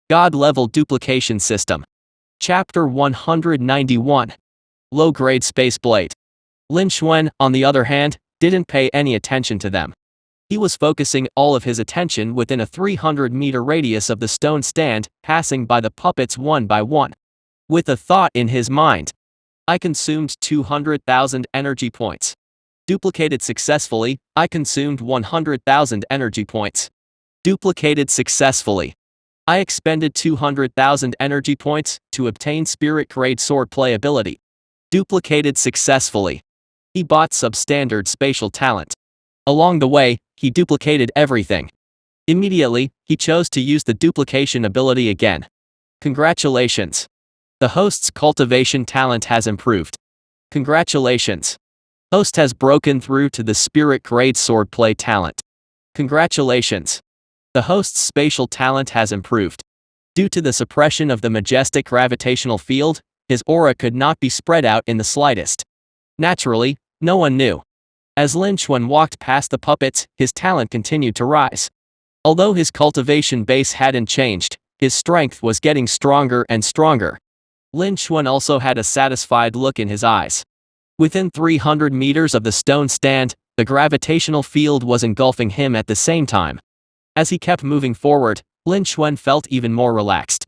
God-level duplication system. Chapter 191. Low-grade space blade. Lin Xuan, on the other hand, didn't pay any attention to them. He was focusing all of his attention within a 300-meter radius of the stone stand, passing by the puppets one by one. With a thought in his mind. I consumed 200,000 energy points. Duplicated successfully, I consumed 100,000 energy points. Duplicated successfully. I expended 200,000 energy points to obtain spirit grade swordplay ability. Duplicated successfully. He bought substandard spatial talent. Along the way, he duplicated everything. Immediately, he chose to use the duplication ability again. Congratulations. The host's cultivation talent has improved. Congratulations. Host has broken through to the spirit grade swordplay talent. Congratulations. The host's spatial talent has improved. Due to the suppression of the majestic gravitational field, his aura could not be spread out in the slightest. Naturally, no one knew. As Lin Xuan walked past the puppets, his talent continued to rise. Although his cultivation base hadn't changed, his strength was getting stronger and stronger. Lin Xuan also had a satisfied look in his eyes. Within 300 meters of the stone stand, the gravitational field was engulfing him at the same time. As he kept moving forward, Lin Xuan felt even more relaxed.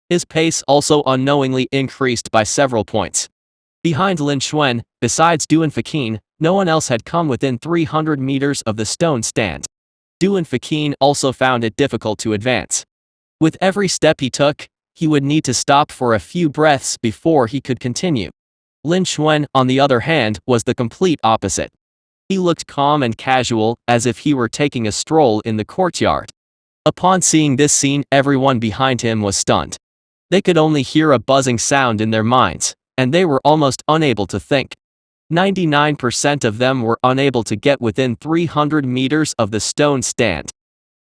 His pace also unknowingly increased by several points. Behind Lin Xuan, besides Duan Fakin, no one else had come within 300 meters of the stone stand. Duan Fakin also found it difficult to advance. With every step he took, he would need to stop for a few breaths before he could continue. Lin Xuan, on the other hand, was the complete opposite. He looked calm and casual, as if he were taking a stroll in the courtyard. Upon seeing this scene, everyone behind him was stunned. They could only hear a buzzing sound in their minds, and they were almost unable to think. 99% of them were unable to get within 300 meters of the stone stand.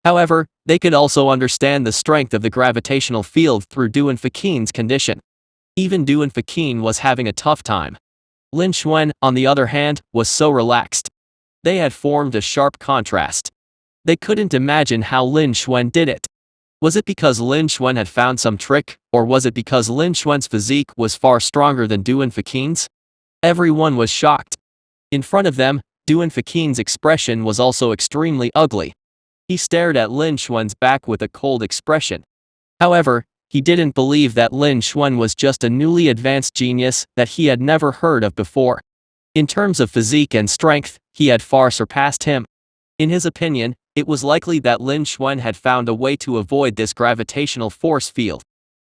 However, they could also understand the strength of the gravitational field through Duan Fakin's condition. Even Duan Fakin was having a tough time. Lin Xuan, on the other hand, was so relaxed. They had formed a sharp contrast. They couldn't imagine how Lin Xuan did it. Was it because Lin Xuan had found some trick, or was it because Lin Xuan's physique was far stronger than Duan Fakin's? Everyone was shocked. In front of them, Duan Fakin's expression was also extremely ugly. He stared at Lin Xuan's back with a cold expression. However, he didn't believe that Lin Xuan was just a newly advanced genius that he had never heard of before. In terms of physique and strength, he had far surpassed him. In his opinion, it was likely that Lin Xuan had found a way to avoid this gravitational force field.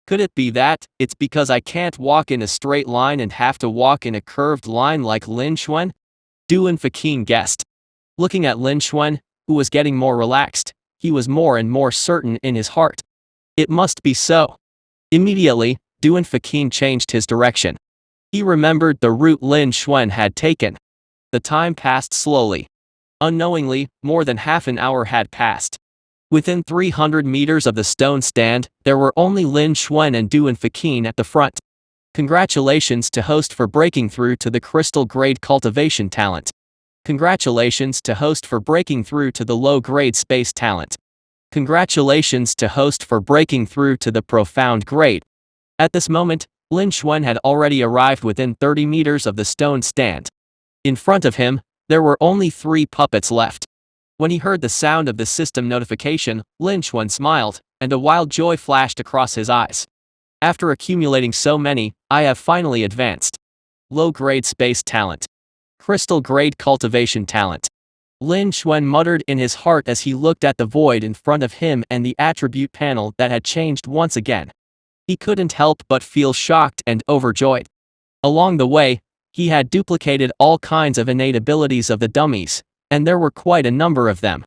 Could it be that it's because I can't walk in a straight line and have to walk in a curved line like Lin Xuan? Duan Fakin guessed. Looking at Lin Xuan, who was getting more relaxed, he was more and more certain in his heart. It must be so. Immediately, Duan Fakin changed his direction. He remembered the route Lin Xuan had taken. The time passed slowly. Unknowingly, more than half an hour had passed. Within 300 meters of the stone stand, there were only Lin Xuan and Duan Fakin at the front. Congratulations to host for breaking through to the crystal grade cultivation talent. Congratulations to host for breaking through to the low grade space talent. Congratulations to host for breaking through to the profound grade. At this moment, Lin Xuan had already arrived within 30 meters of the stone stand. In front of him, there were only 3 puppets left. When he heard the sound of the system notification, Lin Xuan smiled, and a wild joy flashed across his eyes. After accumulating so many, I have finally advanced. Low-grade space talent. Crystal-grade cultivation talent. Lin Xuan muttered in his heart as he looked at the void in front of him and the attribute panel that had changed once again. He couldn't help but feel shocked and overjoyed. Along the way, he had duplicated all kinds of innate abilities of the dummies, and there were quite a number of them.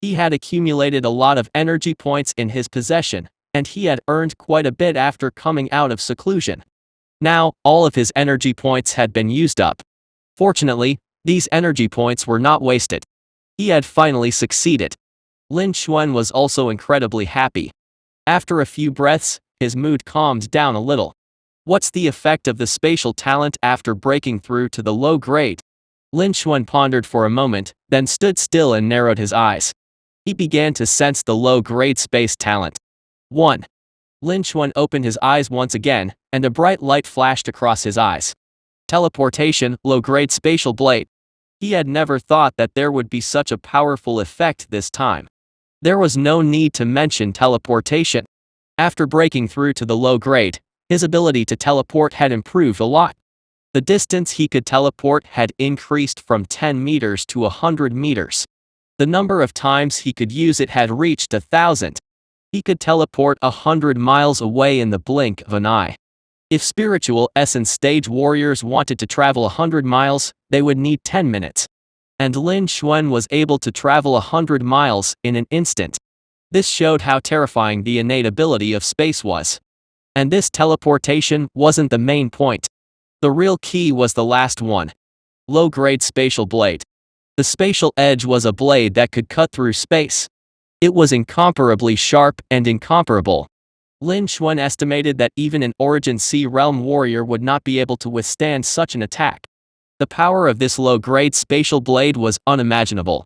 He had accumulated a lot of energy points in his possession, and he had earned quite a bit after coming out of seclusion. Now, all of his energy points had been used up. Fortunately, these energy points were not wasted. He had finally succeeded. Lin Xuan was also incredibly happy. After a few breaths, his mood calmed down a little. What's the effect of the spatial talent after breaking through to the low grade? Lin Xuan pondered for a moment, then stood still and narrowed his eyes. He began to sense the low-grade space talent. 1. Lin Xuan opened his eyes once again, and a bright light flashed across his eyes. Teleportation, low-grade spatial blade. He had never thought that there would be such a powerful effect this time. There was no need to mention teleportation. After breaking through to the low grade, his ability to teleport had improved a lot. The distance he could teleport had increased from 10 meters to 100 meters. The number of times he could use it had reached 1,000. He could teleport 100 miles away in the blink of an eye. If spiritual essence stage warriors wanted to travel 100 miles, they would need 10 minutes. And Lin Xuan was able to travel 100 miles in an instant. This showed how terrifying the innate ability of space was. And this teleportation wasn't the main point. The real key was the last one. Low-grade spatial blade. The spatial edge was a blade that could cut through space. It was incomparably sharp and incomparable. Lin Xuan estimated that even an Origin Sea Realm warrior would not be able to withstand such an attack. The power of this low-grade spatial blade was unimaginable.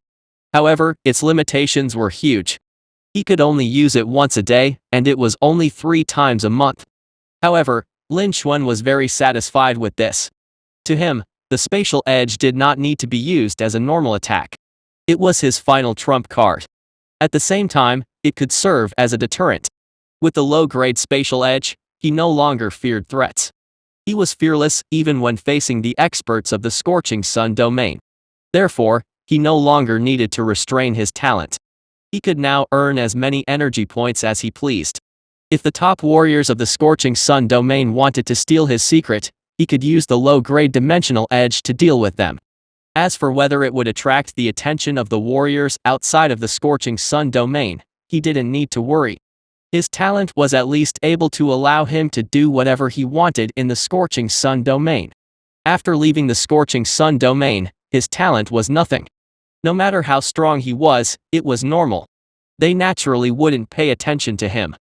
However, its limitations were huge. He could only use it once a day, and it was only 3 times a month. However, Lin Xuan was very satisfied with this. To him, the spatial edge did not need to be used as a normal attack. It was his final trump card. At the same time, it could serve as a deterrent. With the low-grade spatial edge, he no longer feared threats. He was fearless even when facing the experts of the Scorching Sun domain. Therefore, he no longer needed to restrain his talent. He could now earn as many energy points as he pleased. If the top warriors of the Scorching Sun domain wanted to steal his secret, he could use the low-grade dimensional edge to deal with them. As for whether it would attract the attention of the warriors outside of the Scorching Sun domain, he didn't need to worry. His talent was at least able to allow him to do whatever he wanted in the Scorching Sun domain. After leaving the Scorching Sun domain, his talent was nothing. No matter how strong he was, it was normal. They naturally wouldn't pay attention to him.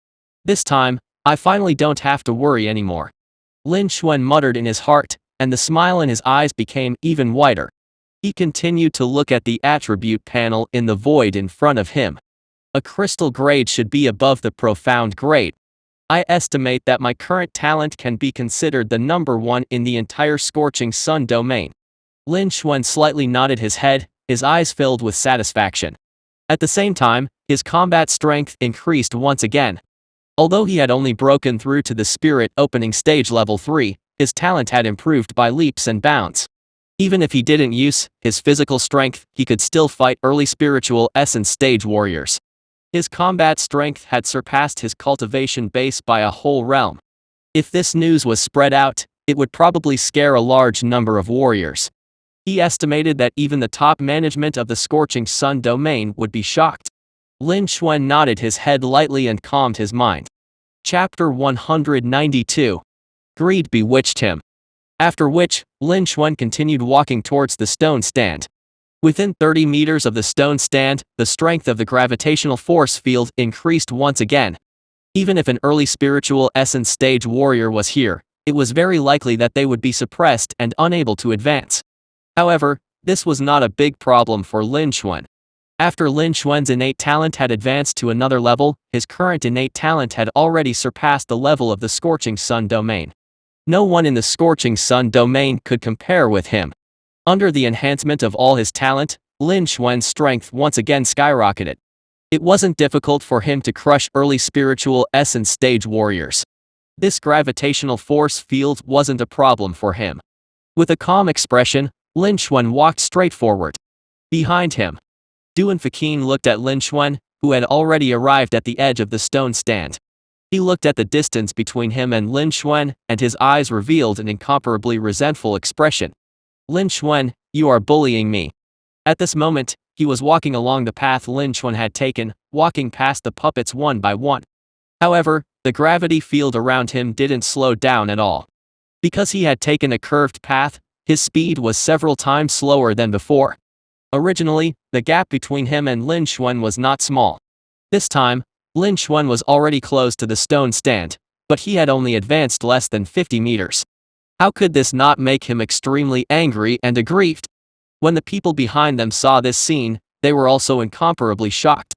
This time, I finally don't have to worry anymore. Lin Xuan muttered in his heart, and the smile in his eyes became even wider. He continued to look at the attribute panel in the void in front of him. A crystal grade should be above the profound grade. I estimate that my current talent can be considered the number 1 in the entire Scorching Sun domain. Lin Xuan slightly nodded his head, his eyes filled with satisfaction. At the same time, his combat strength increased once again. Although he had only broken through to the spirit opening stage level 3, his talent had improved by leaps and bounds. Even if he didn't use his physical strength, he could still fight early spiritual essence stage warriors. His combat strength had surpassed his cultivation base by a whole realm. If this news was spread out, it would probably scare a large number of warriors. He estimated that even the top management of the Scorching Sun domain would be shocked. Lin Xuan nodded his head lightly and calmed his mind. Chapter 192. Greed bewitched him. After which, Lin Xuan continued walking towards the stone stand. Within 30 meters of the stone stand, the strength of the gravitational force field increased once again. Even if an early spiritual essence stage warrior was here, it was very likely that they would be suppressed and unable to advance. However, this was not a big problem for Lin Xuan. After Lin Xuan's innate talent had advanced to another level, his current innate talent had already surpassed the level of the Scorching Sun domain. No one in the Scorching Sun domain could compare with him. Under the enhancement of all his talent, Lin Xuan's strength once again skyrocketed. It wasn't difficult for him to crush early spiritual essence stage warriors. This gravitational force field wasn't a problem for him. With a calm expression, Lin Xuan walked straight forward. Behind him, Duan Fakin looked at Lin Xuan, who had already arrived at the edge of the stone stand. He looked at the distance between him and Lin Xuan, and his eyes revealed an incomparably resentful expression. Lin Xuan, you are bullying me. At this moment, he was walking along the path Lin Xuan had taken, walking past the puppets one by one. However, the gravity field around him didn't slow down at all. Because he had taken a curved path, his speed was several times slower than before. Originally, the gap between him and Lin Xuan was not small. This time, Lin Xuan was already close to the stone stand, but he had only advanced less than 50 meters. How could this not make him extremely angry and aggrieved? When the people behind them saw this scene, they were also incomparably shocked.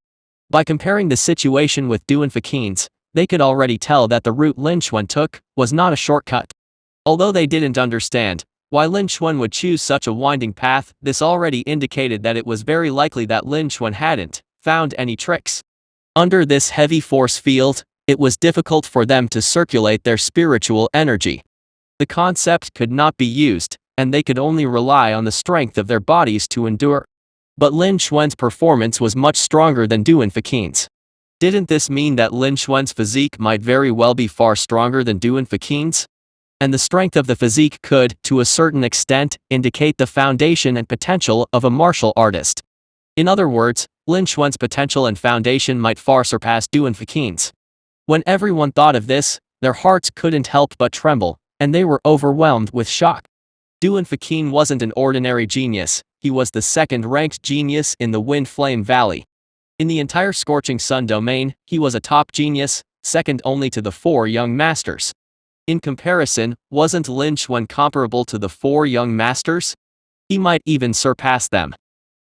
By comparing the situation with Duan Fakin's, They could already tell that the route Lin Xuan took was not a shortcut. Although they didn't understand why Lin Xuan would choose such a winding path, this already indicated that it was very likely that Lin Xuan hadn't found any tricks. Under this heavy force field, it was difficult for them to circulate their spiritual energy. The concept could not be used, and they could only rely on the strength of their bodies to endure. But Lin Xuan's performance was much stronger than Duan Fakin's. Didn't this mean that Lin Xuan's physique might very well be far stronger than Duan Fakin's? And the strength of the physique could, to a certain extent, indicate the foundation and potential of a martial artist. In other words, Lin Xuan's potential and foundation might far surpass Duan Fakin's. When everyone thought of this, their hearts couldn't help but tremble, and they were overwhelmed with shock. Duan Fakin wasn't an ordinary genius, he was the second-ranked genius in the Wind Flame Valley. In the entire Scorching Sun domain, he was a top genius, second only to the 4 young masters. In comparison, wasn't Lin Xuan comparable to the 4 young masters? He might even surpass them.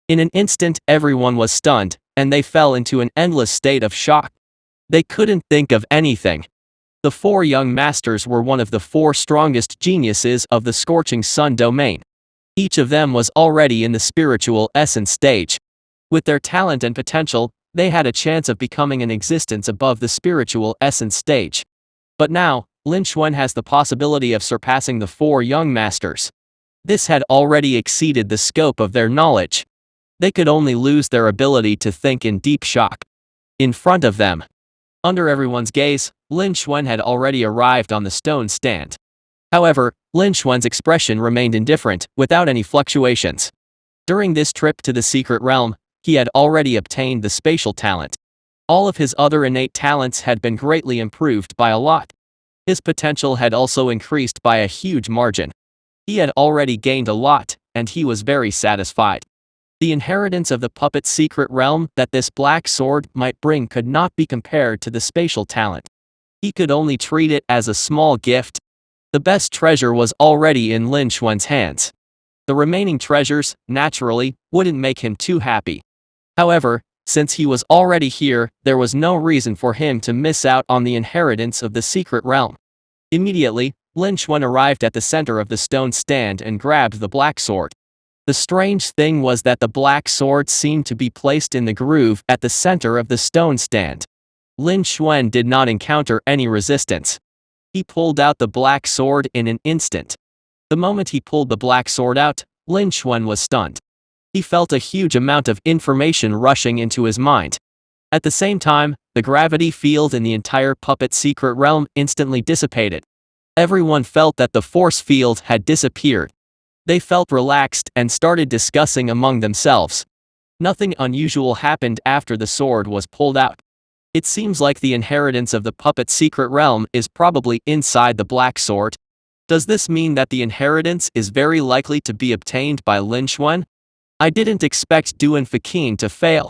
In an instant, everyone was stunned, and they fell into an endless state of shock. They couldn't think of anything. The 4 young masters were one of the 4 strongest geniuses of the Scorching Sun domain. Each of them was already in the spiritual essence stage. With their talent and potential, they had a chance of becoming an existence above the spiritual essence stage. But now, Lin Xuan has the possibility of surpassing the 4 young masters. This had already exceeded the scope of their knowledge. They could only lose their ability to think in deep shock. In front of them, under everyone's gaze, Lin Xuan had already arrived on the stone stand. However, Lin Xuan's expression remained indifferent, without any fluctuations. During this trip to the secret realm, he had already obtained the spatial talent. All of his other innate talents had been greatly improved by a lot. His potential had also increased by a huge margin. He had already gained a lot, and he was very satisfied. The inheritance of the puppet secret realm that this black sword might bring could not be compared to the spatial talent. He could only treat it as a small gift. The best treasure was already in Lin Xuan's hands. The remaining treasures, naturally, wouldn't make him too happy. However, since he was already here, there was no reason for him to miss out on the inheritance of the secret realm. Immediately, Lin Xuan arrived at the center of the stone stand and grabbed the black sword. The strange thing was that the black sword seemed to be placed in the groove at the center of the stone stand. Lin Xuan did not encounter any resistance. He pulled out the black sword in an instant. The moment he pulled the black sword out, Lin Xuan was stunned. He felt a huge amount of information rushing into his mind. At the same time, the gravity field in the entire puppet secret realm instantly dissipated. Everyone felt that the force field had disappeared. They felt relaxed and started discussing among themselves. Nothing unusual happened after the sword was pulled out. It seems like the inheritance of the puppet secret realm is probably inside the black sword. Does this mean that the inheritance is very likely to be obtained by Lin Xuan? I didn't expect Duan Fakin to fail.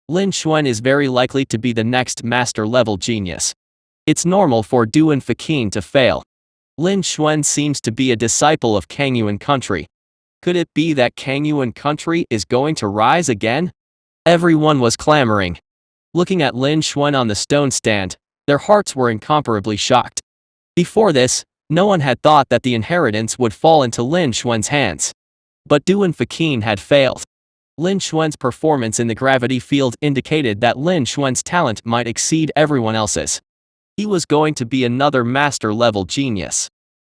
Lin Xuan is very likely to be the next master-level genius. It's normal for Duan Fakin to fail. Lin Xuan seems to be a disciple of Kangyuan country. Could it be that Kangyuan country is going to rise again? Everyone was clamoring. Looking at Lin Xuan on the stone stand, their hearts were incomparably shocked. Before this, no one had thought that the inheritance would fall into Lin Xuan's hands. But Duan Fakin had failed. Lin Xuan's performance in the gravity field indicated that Lin Xuan's talent might exceed everyone else's. He was going to be another master-level genius.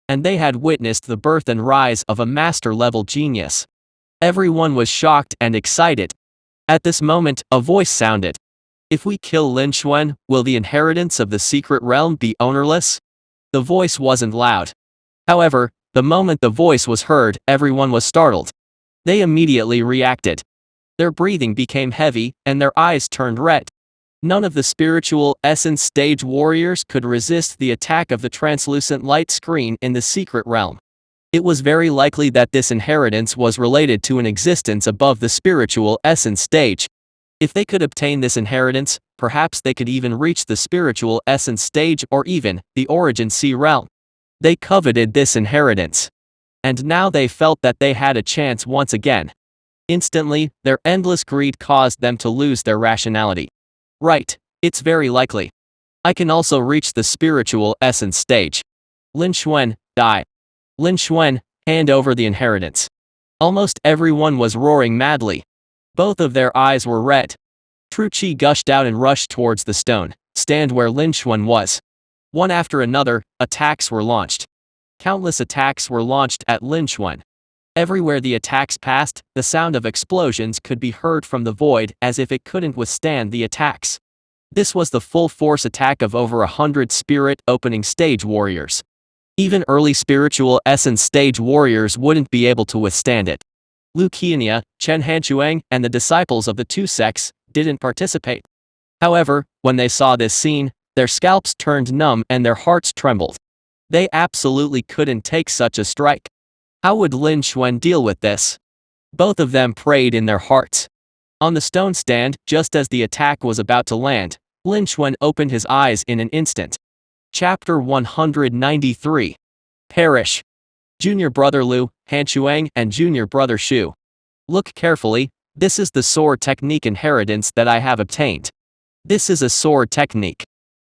And they had witnessed the birth and rise of a master-level genius. Everyone was shocked and excited. At this moment, a voice sounded. If we kill Lin Xuan, will the inheritance of the secret realm be ownerless? The voice wasn't loud. However, the moment the voice was heard, everyone was startled. They immediately reacted. Their breathing became heavy, and their eyes turned red. None of the spiritual essence stage warriors could resist the attack of the translucent light screen in the secret realm. It was very likely that this inheritance was related to an existence above the spiritual essence stage. If they could obtain this inheritance, perhaps they could even reach the spiritual essence stage or even the origin sea realm. They coveted this inheritance. And now they felt that they had a chance once again. Instantly, their endless greed caused them to lose their rationality. Right, it's very likely. I can also reach the spiritual essence stage. Lin Xuan, die. Lin Xuan, hand over the inheritance. Almost everyone was roaring madly. Both of their eyes were red. True Qi gushed out and rushed towards the stone stand where Lin Xuan was. One after another, attacks were launched. Countless attacks were launched at Lin Xuan. Everywhere the attacks passed, the sound of explosions could be heard from the void as if it couldn't withstand the attacks. This was the full-force attack of over 100 spirit opening stage warriors. Even early spiritual essence stage warriors wouldn't be able to withstand it. Lu Qianye, Chen Hanquang, and the disciples of the two sects didn't participate. However, when they saw this scene, their scalps turned numb and their hearts trembled. They absolutely couldn't take such a strike. How would Lin Xuan deal with this? Both of them prayed in their hearts. On the stone stand, just as the attack was about to land, Lin Xuan opened his eyes in an instant. Chapter 193. Perish. Junior brother Lu, Hanquang, and junior brother Shu. Look carefully, this is the sword technique inheritance that I have obtained. This is a sword technique.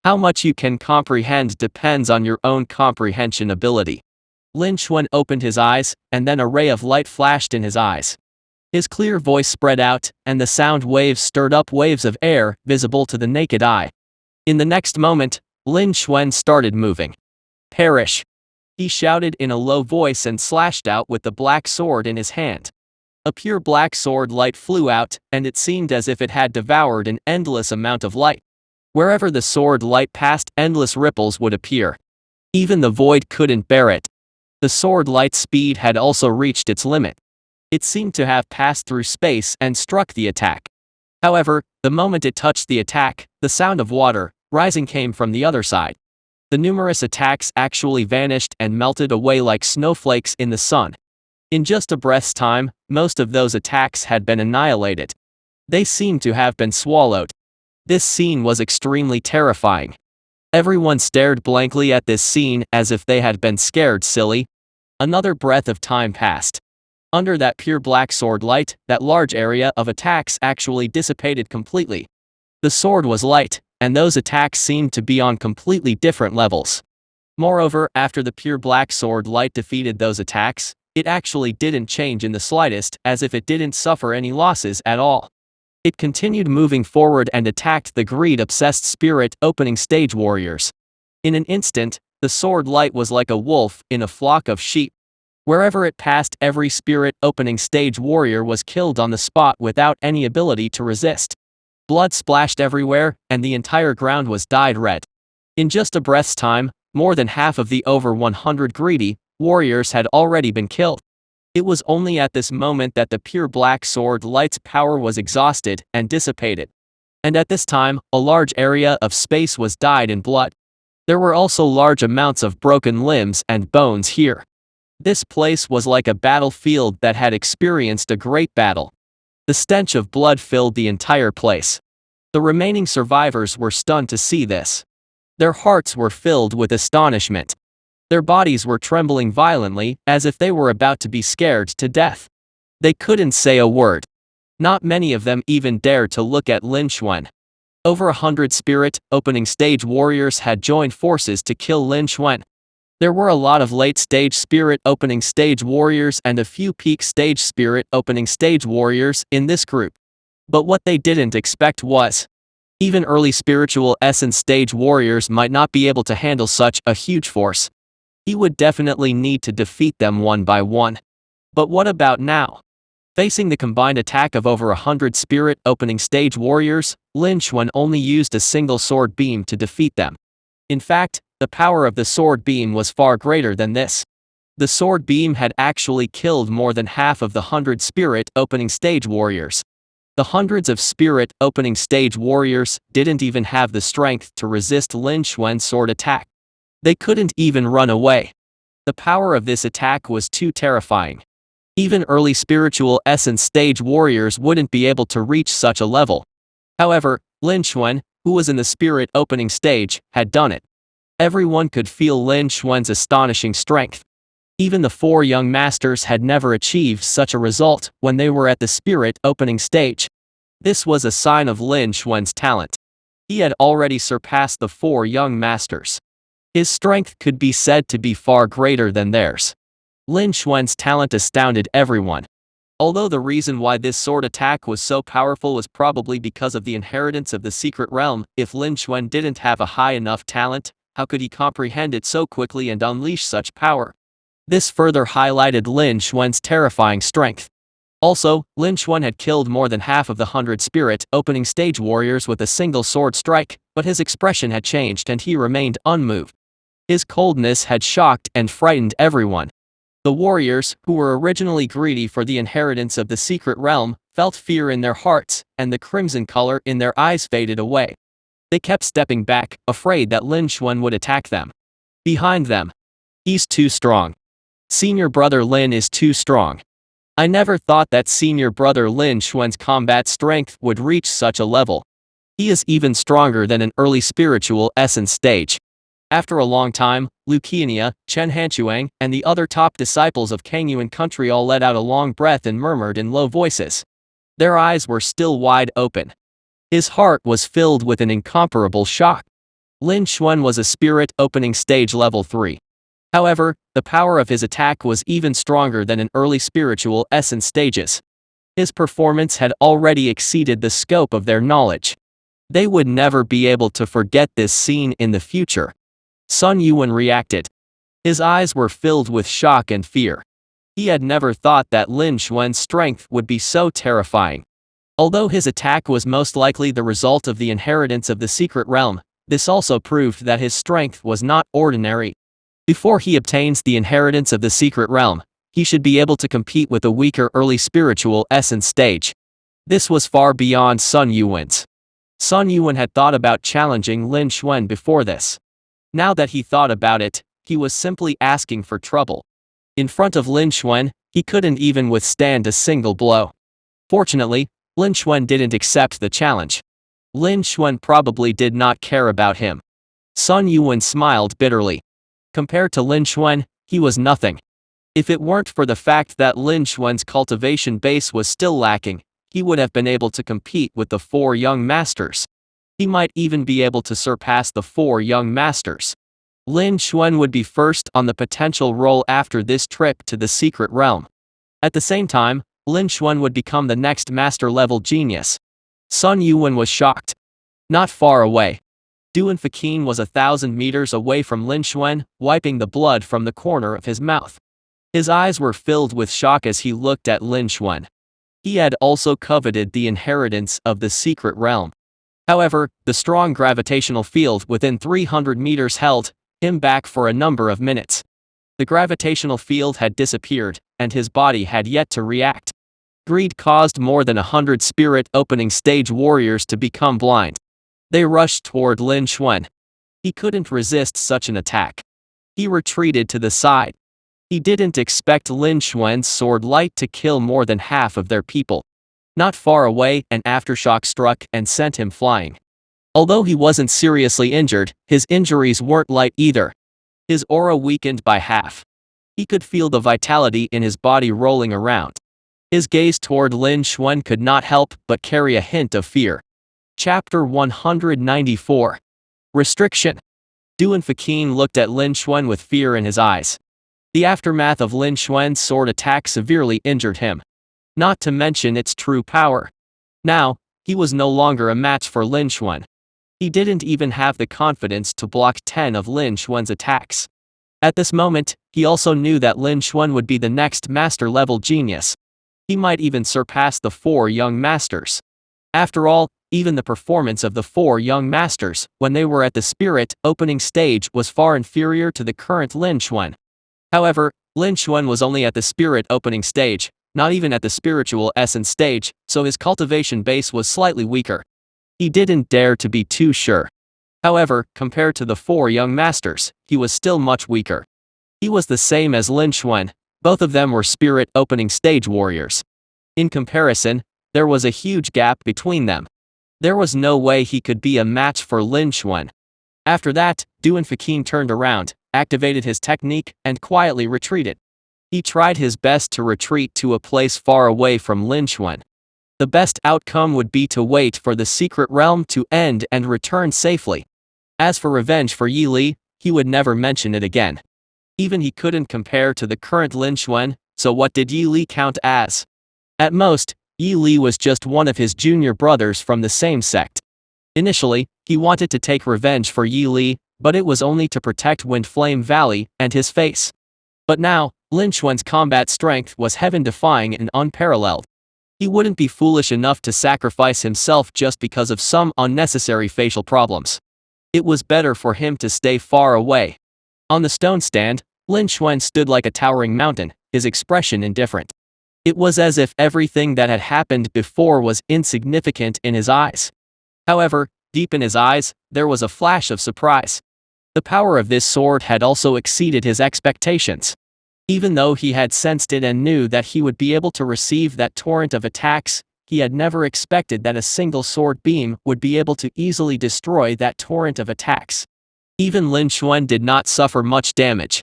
How much you can comprehend depends on your own comprehension ability. Lin Xuan opened his eyes, and then a ray of light flashed in his eyes. His clear voice spread out, and the sound waves stirred up waves of air, visible to the naked eye. In the next moment, Lin Xuan started moving. Perish! He shouted in a low voice and slashed out with the black sword in his hand. A pure black sword light flew out, and it seemed as if it had devoured an endless amount of light. Wherever the sword light passed, endless ripples would appear. Even the void couldn't bear it. The sword light's speed had also reached its limit. It seemed to have passed through space and struck the attack. However, the moment it touched the attack, the sound of water rising came from the other side. The numerous attacks actually vanished and melted away like snowflakes in the sun. In just a breath's time, most of those attacks had been annihilated. They seemed to have been swallowed. This scene was extremely terrifying. Everyone stared blankly at this scene as if they had been scared silly. Another breath of time passed. Under that pure black sword light, that large area of attacks actually dissipated completely. The sword was light, and those attacks seemed to be on completely different levels. Moreover, after the pure black sword light defeated those attacks, it actually didn't change in the slightest, as if it didn't suffer any losses at all. It continued moving forward and attacked the greed-obsessed spirit opening stage warriors. In an instant, the sword light was like a wolf in a flock of sheep. Wherever it passed, every spirit opening stage warrior was killed on the spot without any ability to resist. Blood splashed everywhere, and the entire ground was dyed red. In just a breath's time, more than half of the over 100 greedy warriors had already been killed. It was only at this moment that the pure black sword light's power was exhausted and dissipated. And at this time, a large area of space was dyed in blood. There were also large amounts of broken limbs and bones here. This place was like a battlefield that had experienced a great battle. The stench of blood filled the entire place. The remaining survivors were stunned to see this. Their hearts were filled with astonishment. Their bodies were trembling violently, as if they were about to be scared to death. They couldn't say a word. Not many of them even dared to look at Lin Xuan. Over 100 spirit opening stage warriors had joined forces to kill Lin Xuan. There were a lot of late-stage spirit opening stage warriors and a few peak stage spirit opening stage warriors in this group. But what they didn't expect was, even early spiritual essence stage warriors might not be able to handle such a huge force. He would definitely need to defeat them one by one. But what about now? Facing the combined attack of over 100 spirit opening stage warriors, Lin Xuan only used a single sword beam to defeat them. In fact, the power of the sword beam was far greater than this. The sword beam had actually killed more than half of the 100 spirit opening stage warriors. The hundreds of spirit opening stage warriors didn't even have the strength to resist Lin Xuan's sword attack. They couldn't even run away. The power of this attack was too terrifying. Even early spiritual essence stage warriors wouldn't be able to reach such a level. However, Lin Xuan, who was in the spirit opening stage, had done it. Everyone could feel Lin Xuan's astonishing strength. Even the four young masters had never achieved such a result when they were at the spirit opening stage. This was a sign of Lin Xuan's talent. He had already surpassed the four young masters. His strength could be said to be far greater than theirs. Lin Xuan's talent astounded everyone. Although the reason why this sword attack was so powerful was probably because of the inheritance of the secret realm, if Lin Xuan didn't have a high enough talent, how could he comprehend it so quickly and unleash such power? This further highlighted Lin Xuan's terrifying strength. Also, Lin Xuan had killed more than half of the 100 spirit opening stage warriors with a single sword strike, but his expression had changed and he remained unmoved. His coldness had shocked and frightened everyone. The warriors, who were originally greedy for the inheritance of the secret realm, felt fear in their hearts, and the crimson color in their eyes faded away. They kept stepping back, afraid that Lin Xuan would attack them. Behind them. He's too strong. Senior brother Lin is too strong. I never thought that senior brother Lin Xuan's combat strength would reach such a level. He is even stronger than an early spiritual essence stage. After a long time, Lu Qiannia, Chen Hanquang, and the other top disciples of Kangyuan country all let out a long breath and murmured in low voices. Their eyes were still wide open. His heart was filled with an incomparable shock. Lin Xuan was a spirit opening stage level 3. However, the power of his attack was even stronger than in early spiritual essence stages. His performance had already exceeded the scope of their knowledge. They would never be able to forget this scene in the future. Sun Yuan reacted. His eyes were filled with shock and fear. He had never thought that Lin Xuan's strength would be so terrifying. Although his attack was most likely the result of the inheritance of the secret realm, this also proved that his strength was not ordinary. Before he obtains the inheritance of the secret realm, he should be able to compete with a weaker early spiritual essence stage. This was far beyond Sun Yuan's. Sun Yuan had thought about challenging Lin Xuan before this. Now that he thought about it, he was simply asking for trouble. In front of Lin Xuan, he couldn't even withstand a single blow. Fortunately, Lin Xuan didn't accept the challenge. Lin Xuan probably did not care about him. Sun Yuan smiled bitterly. Compared to Lin Xuan, he was nothing. If it weren't for the fact that Lin Xuan's cultivation base was still lacking, he would have been able to compete with the four young masters. He might even be able to surpass the four young masters. Lin Xuan would be first on the potential roll after this trip to the secret realm. At the same time, Lin Xuan would become the next master-level genius. Sun Yuan was shocked. Not far away. Duan Fakin was 1,000 meters away from Lin Xuan, wiping the blood from the corner of his mouth. His eyes were filled with shock as he looked at Lin Xuan. He had also coveted the inheritance of the secret realm. However, the strong gravitational field within 300 meters held him back for a number of minutes. The gravitational field had disappeared, and his body had yet to react. Greed caused more than 100 spirit opening stage warriors to become blind. They rushed toward Lin Xuan. He couldn't resist such an attack. He retreated to the side. He didn't expect Lin Xuan's sword light to kill more than half of their people. Not far away, an aftershock struck and sent him flying. Although he wasn't seriously injured, his injuries weren't light either. His aura weakened by half. He could feel the vitality in his body rolling around. His gaze toward Lin Xuan could not help but carry a hint of fear. Chapter 194. Restriction. Duan Fakin looked at Lin Xuan with fear in his eyes. The aftermath of Lin Xuan's sword attack severely injured him. Not to mention its true power. Now, he was no longer a match for Lin Xuan. He didn't even have the confidence to block 10 of Lin Xuan's attacks. At this moment, he also knew that Lin Xuan would be the next master-level genius. He might even surpass the four young masters. After all, even the performance of the four young masters, when they were at the spirit opening stage, was far inferior to the current Lin Xuan. However, Lin Xuan was only at the spirit opening stage, not even at the spiritual essence stage, so his cultivation base was slightly weaker. He didn't dare to be too sure. However, compared to the four young masters, he was still much weaker. He was the same as Lin Xuan. Both of them were spirit opening stage warriors. In comparison, there was a huge gap between them. There was no way he could be a match for Lin Xuan. After that, Duan Fakin turned around, activated his technique, and quietly retreated. He tried his best to retreat to a place far away from Lin Xuan. The best outcome would be to wait for the secret realm to end and return safely. As for revenge for Yi Li, he would never mention it again. Even he couldn't compare to the current Lin Xuan, so what did Yi Li count as? At most, Yi Li was just one of his junior brothers from the same sect. Initially, he wanted to take revenge for Yi Li, but it was only to protect Wind Flame Valley and his face. But now, Lin Xuan's combat strength was heaven-defying and unparalleled. He wouldn't be foolish enough to sacrifice himself just because of some unnecessary facial problems. It was better for him to stay far away. On the stone stand, Lin Xuan stood like a towering mountain, his expression indifferent. It was as if everything that had happened before was insignificant in his eyes. However, deep in his eyes, there was a flash of surprise. The power of this sword had also exceeded his expectations. Even though he had sensed it and knew that he would be able to receive that torrent of attacks, he had never expected that a single sword beam would be able to easily destroy that torrent of attacks. Even Lin Xuan did not suffer much damage.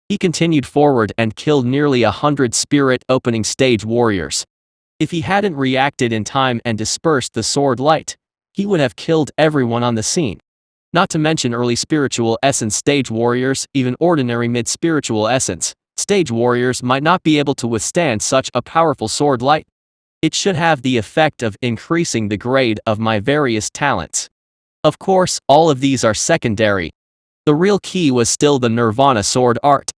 He continued forward and killed nearly 100 spirit opening stage warriors. If he hadn't reacted in time and dispersed the sword light, he would have killed everyone on the scene. Not to mention early spiritual essence stage warriors, even ordinary mid-spiritual essence stage warriors might not be able to withstand such a powerful sword light. It should have the effect of increasing the grade of my various talents. Of course, all of these are secondary. The real key was still the Nirvana sword art.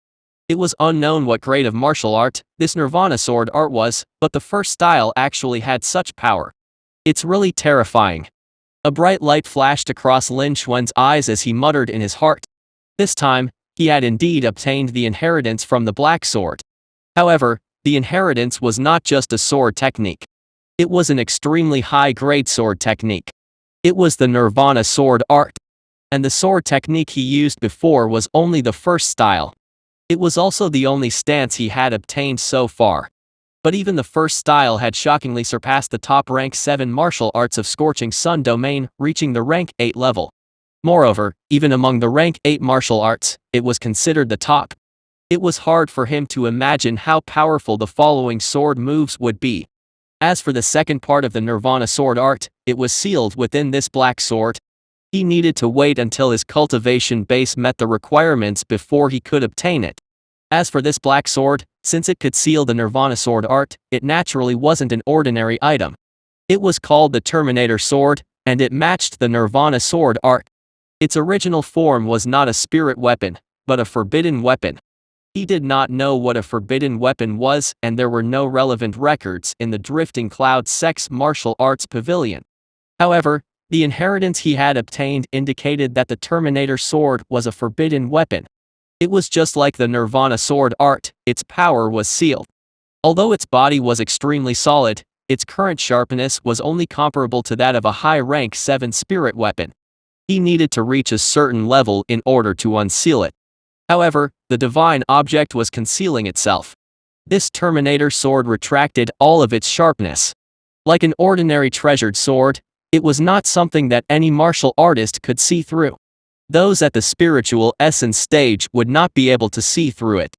It was unknown what grade of martial art this Nirvana sword art was, but the first style actually had such power. It's really terrifying. A bright light flashed across Lin Xuan's eyes as he muttered in his heart. This time, he had indeed obtained the inheritance from the Black Sword. However, the inheritance was not just a sword technique. It was an extremely high-grade sword technique. It was the Nirvana sword art. And the sword technique he used before was only the first style. It was also the only stance he had obtained so far. But even the first style had shockingly surpassed the top rank 7 martial arts of Scorching Sun domain, reaching the rank 8 level. Moreover, even among the rank 8 martial arts, it was considered the top. It was hard for him to imagine how powerful the following sword moves would be. As for the second part of the Nirvana sword art, it was sealed within this black sword. He needed to wait until his cultivation base met the requirements before he could obtain it. As for this black sword, since it could seal the Nirvana sword art, it naturally wasn't an ordinary item. It was called the Terminator sword, and it matched the Nirvana sword art. Its original form was not a spirit weapon, but a forbidden weapon. He did not know what a forbidden weapon was, and there were no relevant records in the Drifting Cloud Sect's martial arts pavilion. However, the inheritance he had obtained indicated that the Terminator sword was a forbidden weapon. It was just like the Nirvana sword art, its power was sealed. Although its body was extremely solid, its current sharpness was only comparable to that of a high-rank 7 spirit weapon. He needed to reach a certain level in order to unseal it. However, the divine object was concealing itself. This Terminator sword retracted all of its sharpness. Like an ordinary treasured sword, it was not something that any martial artist could see through. Those at the spiritual essence stage would not be able to see through it.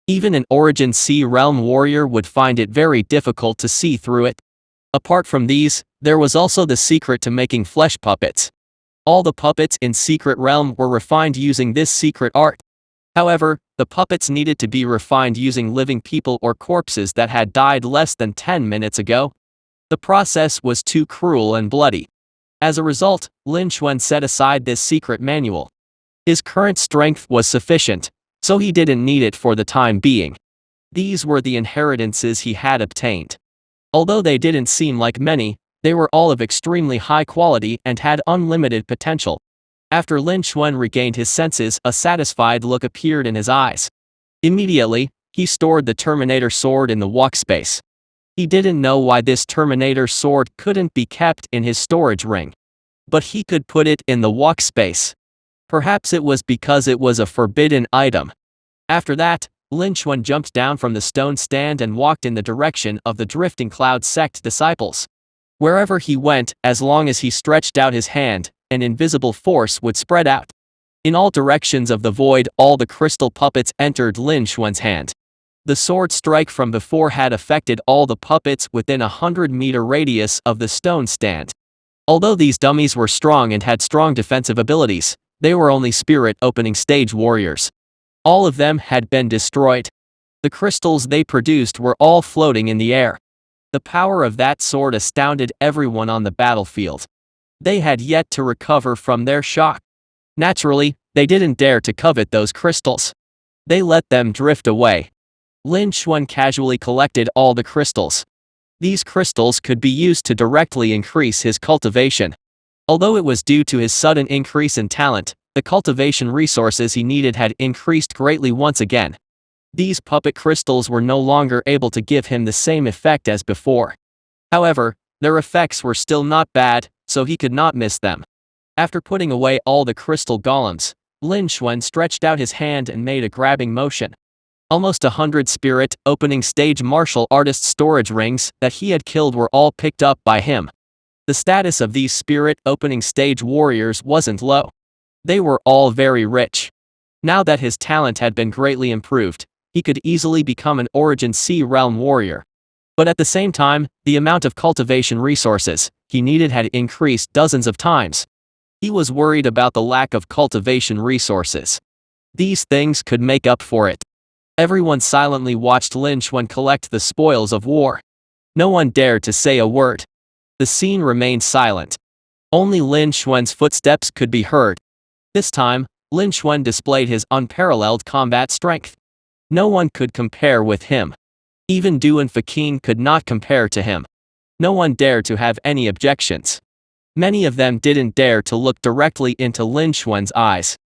Even an Origin Sea Realm warrior would find it very difficult to see through it. Apart from these, there was also the secret to making flesh puppets. All the puppets in Secret Realm were refined using this secret art. However, the puppets needed to be refined using living people or corpses that had died less than 10 minutes ago. The process was too cruel and bloody. As a result, Lin Xuan set aside this secret manual. His current strength was sufficient, so he didn't need it for the time being. These were the inheritances he had obtained. Although they didn't seem like many, they were all of extremely high quality and had unlimited potential. After Lin Xuan regained his senses, a satisfied look appeared in his eyes. Immediately, he stored the Terminator sword in the walk space. He didn't know why this Terminator sword couldn't be kept in his storage ring. But he could put it in the walk space. Perhaps it was because it was a forbidden item. After that, Lin Xuan jumped down from the stone stand and walked in the direction of the Drifting Cloud Sect disciples. Wherever he went, as long as he stretched out his hand, an invisible force would spread out. In all directions of the void, all the crystal puppets entered Lin Xuan's hand. The sword strike from before had affected all the puppets within a 100-meter radius of the stone stand. Although these dummies were strong and had strong defensive abilities, they were only spirit opening stage warriors. All of them had been destroyed. The crystals they produced were all floating in the air. The power of that sword astounded everyone on the battlefield. They had yet to recover from their shock. Naturally, they didn't dare to covet those crystals. They let them drift away. Lin Xuan casually collected all the crystals. These crystals could be used to directly increase his cultivation. Although it was due to his sudden increase in talent, the cultivation resources he needed had increased greatly once again. These puppet crystals were no longer able to give him the same effect as before. However, their effects were still not bad, so he could not miss them. After putting away all the crystal golems, Lin Xuan stretched out his hand and made a grabbing motion. Almost 100 spirit opening stage martial artist storage rings that he had killed were all picked up by him. The status of these spirit opening stage warriors wasn't low. They were all very rich. Now that his talent had been greatly improved, he could easily become an Origin Sea Realm warrior. But at the same time, the amount of cultivation resources he needed had increased dozens of times. He was worried about the lack of cultivation resources. These things could make up for it. Everyone silently watched Lin Xuan collect the spoils of war. No one dared to say a word. The scene remained silent. Only Lin Xuan's footsteps could be heard. This time, Lin Xuan displayed his unparalleled combat strength. No one could compare with him. Even Du and Fakin could not compare to him. No one dared to have any objections. Many of them didn't dare to look directly into Lin Xuan's eyes,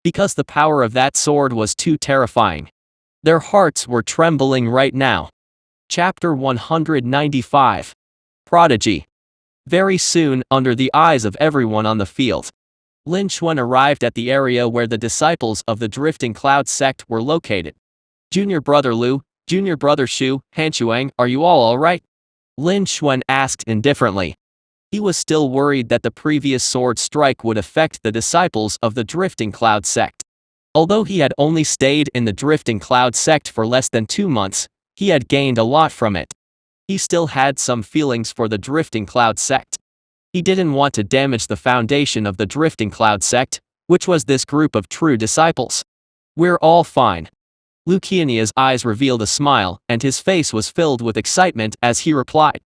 because the power of that sword was too terrifying. Their hearts were trembling right now. Chapter 195. Prodigy. Very soon, under the eyes of everyone on the field, Lin Xuan arrived at the area where the disciples of the Drifting Cloud sect were located. Junior Brother Lu, Junior Brother Shu, Hanchuang, are you all alright? Lin Xuan asked indifferently. He was still worried that the previous sword strike would affect the disciples of the Drifting Cloud sect. Although he had only stayed in the Drifting Cloud sect for less than 2 months, he had gained a lot from it. He still had some feelings for the Drifting Cloud sect. He didn't want to damage the foundation of the Drifting Cloud sect, which was this group of true disciples. We're all fine. Lu Qianya's eyes revealed a smile, and his face was filled with excitement as he replied.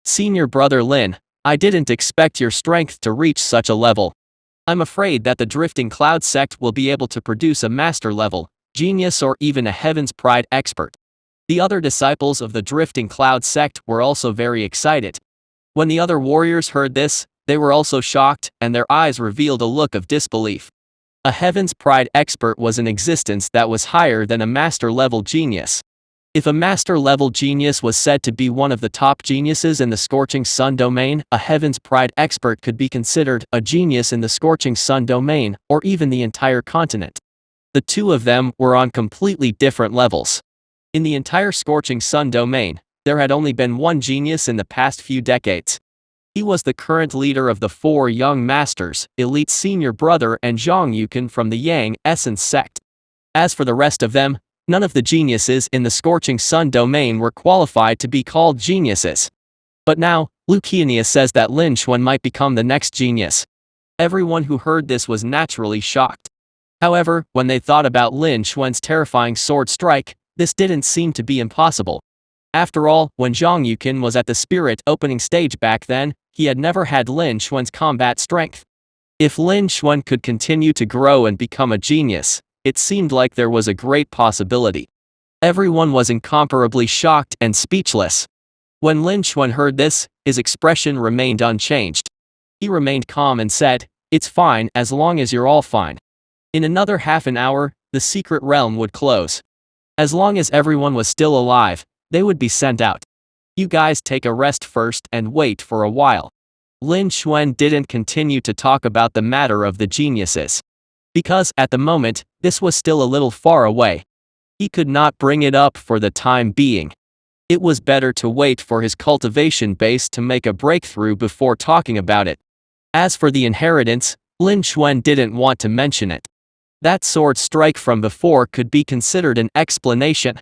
Senior Brother Lin, I didn't expect your strength to reach such a level. I'm afraid that the Drifting Cloud sect will be able to produce a master level, genius or even a Heaven's Pride expert. The other disciples of the Drifting Cloud sect were also very excited. When the other warriors heard this, they were also shocked, and their eyes revealed a look of disbelief. A Heaven's Pride expert was in existence that was higher than a master-level genius. If a master-level genius was said to be one of the top geniuses in the Scorching Sun domain, a Heaven's Pride expert could be considered a genius in the Scorching Sun domain, or even the entire continent. The two of them were on completely different levels. In the entire Scorching Sun domain, there had only been one genius in the past few decades. He was the current leader of the 4 young masters, Elite Senior Brother and Zhang Yukin from the Yang Essence sect. As for the rest of them, none of the geniuses in the Scorching Sun domain were qualified to be called geniuses. But now, Lu Qianya says that Lin Xuan might become the next genius. Everyone who heard this was naturally shocked. However, when they thought about Lin Xuan's terrifying sword strike, this didn't seem to be impossible. After all, when Zhang Yukin was at the spirit opening stage back then, he had never had Lin Xuan's combat strength. If Lin Xuan could continue to grow and become a genius, it seemed like there was a great possibility. Everyone was incomparably shocked and speechless. When Lin Xuan heard this, his expression remained unchanged. He remained calm and said, "It's fine as long as you're all fine." In another half an hour, the secret realm would close. As long as everyone was still alive, they would be sent out. You guys take a rest first and wait for a while. Lin Xuan didn't continue to talk about the matter of the geniuses. Because, at the moment, this was still a little far away. He could not bring it up for the time being. It was better to wait for his cultivation base to make a breakthrough before talking about it. As for the inheritance, Lin Xuan didn't want to mention it. That sword strike from before could be considered an explanation.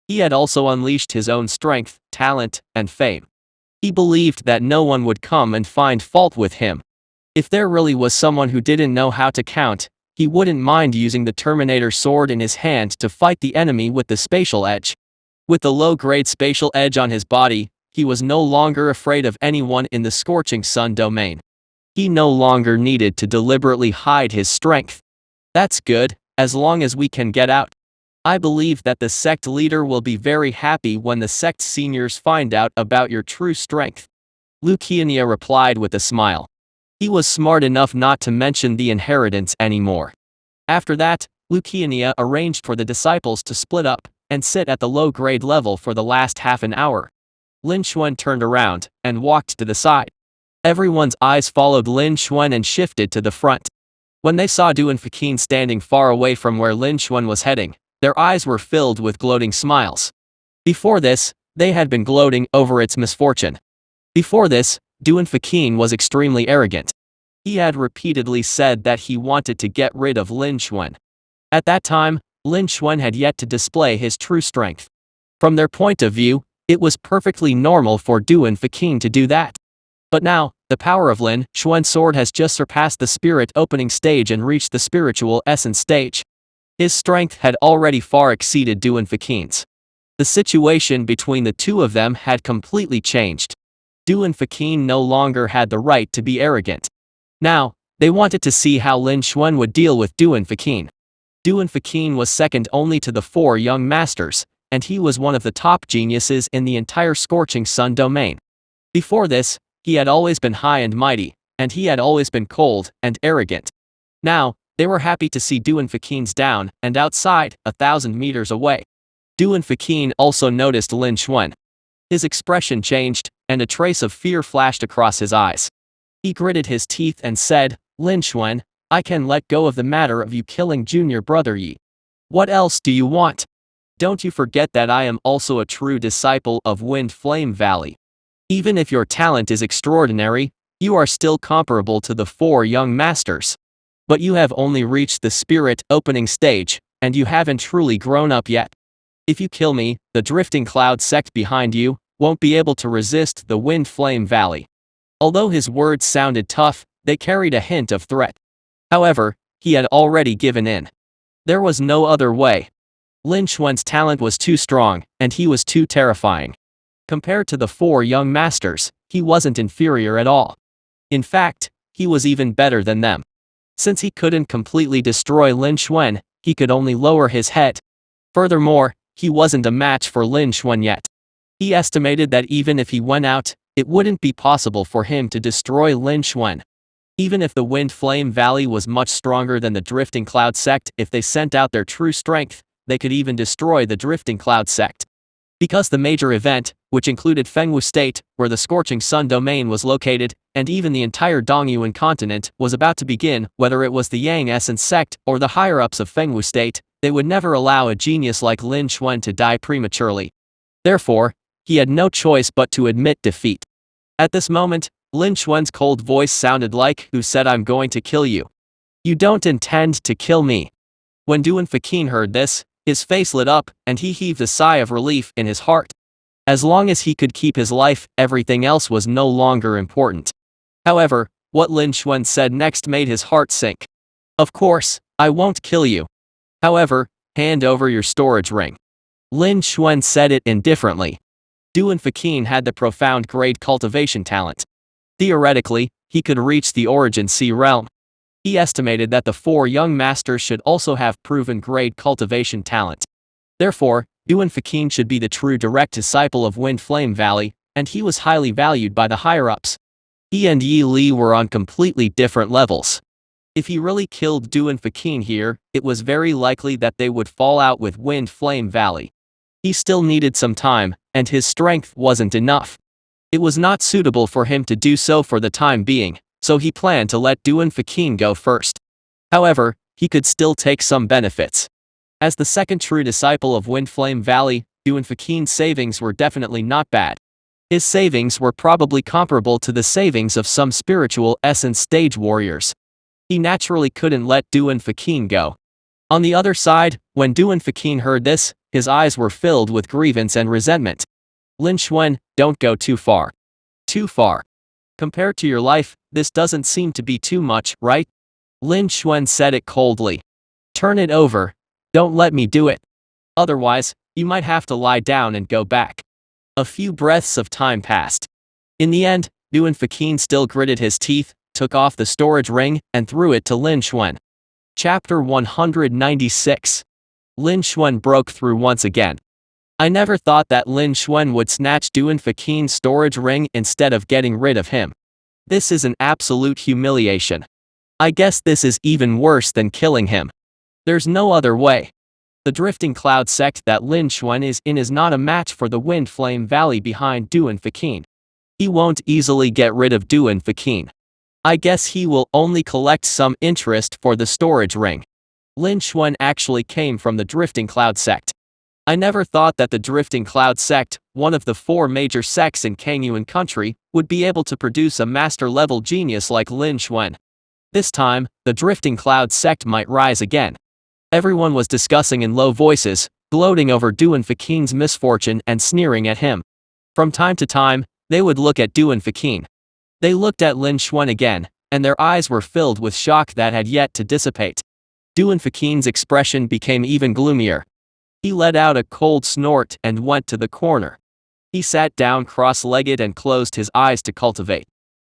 He had also unleashed his own strength, talent, and fame. He believed that no one would come and find fault with him. If there really was someone who didn't know how to count, he wouldn't mind using the Terminator sword in his hand to fight the enemy with the spatial edge. With the low-grade spatial edge on his body, he was no longer afraid of anyone in the Scorching Sun domain. He no longer needed to deliberately hide his strength. That's good, as long as we can get out. I believe that the sect leader will be very happy when the sect seniors find out about your true strength. Lucania replied with a smile. He was smart enough not to mention the inheritance anymore. After that, Lucania arranged for the disciples to split up and sit at the low-grade level for the last half an hour. Lin Xuan turned around and walked to the side. Everyone's eyes followed Lin Xuan and shifted to the front. When they saw Duan Fakin standing far away from where Lin Xuan was heading, their eyes were filled with gloating smiles. Before this, they had been gloating over its misfortune. Before this, Duan Fakin was extremely arrogant. He had repeatedly said that he wanted to get rid of Lin Xuan. At that time, Lin Xuan had yet to display his true strength. From their point of view, it was perfectly normal for Duan Fakin to do that. But now, the power of Lin Xuan's sword has just surpassed the spirit opening stage and reached the spiritual essence stage. His strength had already far exceeded Duan Fakin's. The situation between the two of them had completely changed. Duan Fakin no longer had the right to be arrogant. Now, they wanted to see how Lin Xuan would deal with Duan Fakin. Duan Fakin was second only to the four young masters, and he was one of the top geniuses in the entire Scorching Sun domain. Before this, he had always been high and mighty, and he had always been cold and arrogant. Now, they were happy to see Duan Fakin's down and outside, 1,000 meters away. Duan Fakin also noticed Lin Xuan. His expression changed, and a trace of fear flashed across his eyes. He gritted his teeth and said, "Lin Xuan, I can let go of the matter of you killing junior brother Yi. What else do you want? Don't you forget that I am also a true disciple of Wind Flame Valley. Even if your talent is extraordinary, you are still comparable to the four young masters. But you have only reached the spirit opening stage, and you haven't truly grown up yet. If you kill me, the Drifting Cloud sect behind you won't be able to resist the Wind Flame Valley." Although his words sounded tough, they carried a hint of threat. However, he had already given in. There was no other way. Lin Xuan's talent was too strong, and he was too terrifying. Compared to the four young masters, he wasn't inferior at all. In fact, he was even better than them. Since he couldn't completely destroy Lin Xuan, he could only lower his head. Furthermore, he wasn't a match for Lin Xuan yet. He estimated that even if he went out, it wouldn't be possible for him to destroy Lin Xuan. Even if the Wind Flame Valley was much stronger than the Drifting Cloud sect, if they sent out their true strength, they could even destroy the Drifting Cloud sect. Because the major event, which included Fengwu State, where the Scorching Sun domain was located, and even the entire Dongyuan continent, was about to begin, whether it was the Yang Essence sect or the higher-ups of Fengwu State, they would never allow a genius like Lin Xuan to die prematurely. Therefore, he had no choice but to admit defeat. At this moment, Lin Xuan's cold voice sounded like, "Who said I'm going to kill you? You don't intend to kill me." When Duan Fakin heard this, his face lit up, and he heaved a sigh of relief in his heart. As long as he could keep his life, everything else was no longer important. However, what Lin Xuan said next made his heart sink. "Of course, I won't kill you. However, hand over your storage ring." Lin Xuan said it indifferently. Duan Fakin had the profound grade cultivation talent. Theoretically, he could reach the Origin Sea realm. He estimated that the four young masters should also have proven grade cultivation talent. Therefore, Duan Fakin should be the true direct disciple of Wind Flame Valley, and he was highly valued by the higher-ups. He and Yi Li were on completely different levels. If he really killed Duan Fakin here, it was very likely that they would fall out with Wind Flame Valley. He still needed some time, and his strength wasn't enough. It was not suitable for him to do so for the time being, so he planned to let Duan Fakin go first. However, he could still take some benefits. As the second true disciple of Wind Flame Valley, Duan Fakin's savings were definitely not bad. His savings were probably comparable to the savings of some spiritual essence stage warriors. He naturally couldn't let Duan Fakin go. On the other side, when Duan Fakin heard this, His eyes were filled with grievance and resentment. Lin Xuan, don't go too far. Too far. Compared to your life, this doesn't seem to be too much, right? Lin Xuan said it coldly. Turn it over. Don't let me do it. Otherwise, you might have to lie down and go back. A few breaths of time passed. In the end, Duan Fakin still gritted his teeth, took off the storage ring, and threw it to Lin Xuan. Chapter 196. Lin Xuan broke through once again. I never thought that Lin Xuan would snatch Duan Fakin's storage ring instead of getting rid of him. This is an absolute humiliation. I guess this is even worse than killing him. There's no other way. The Drifting Cloud sect that Lin Xuan is in is not a match for the Wind Flame Valley behind Duan Fakin. He won't easily get rid of Duan Fakin. I guess he will only collect some interest for the storage ring. Lin Xuan actually came from the Drifting Cloud sect. I never thought that the Drifting Cloud sect, one of the 4 major sects in Kangyuan country, would be able to produce a master-level genius like Lin Xuan. This time, the Drifting Cloud sect might rise again. Everyone was discussing in low voices, gloating over Duan Fakin's misfortune and sneering at him. From time to time, they would look at Duan Fakin. They looked at Lin Xuan again, and their eyes were filled with shock that had yet to dissipate. Duan Fakin's expression became even gloomier. He let out a cold snort and went to the corner. He sat down cross-legged and closed his eyes to cultivate.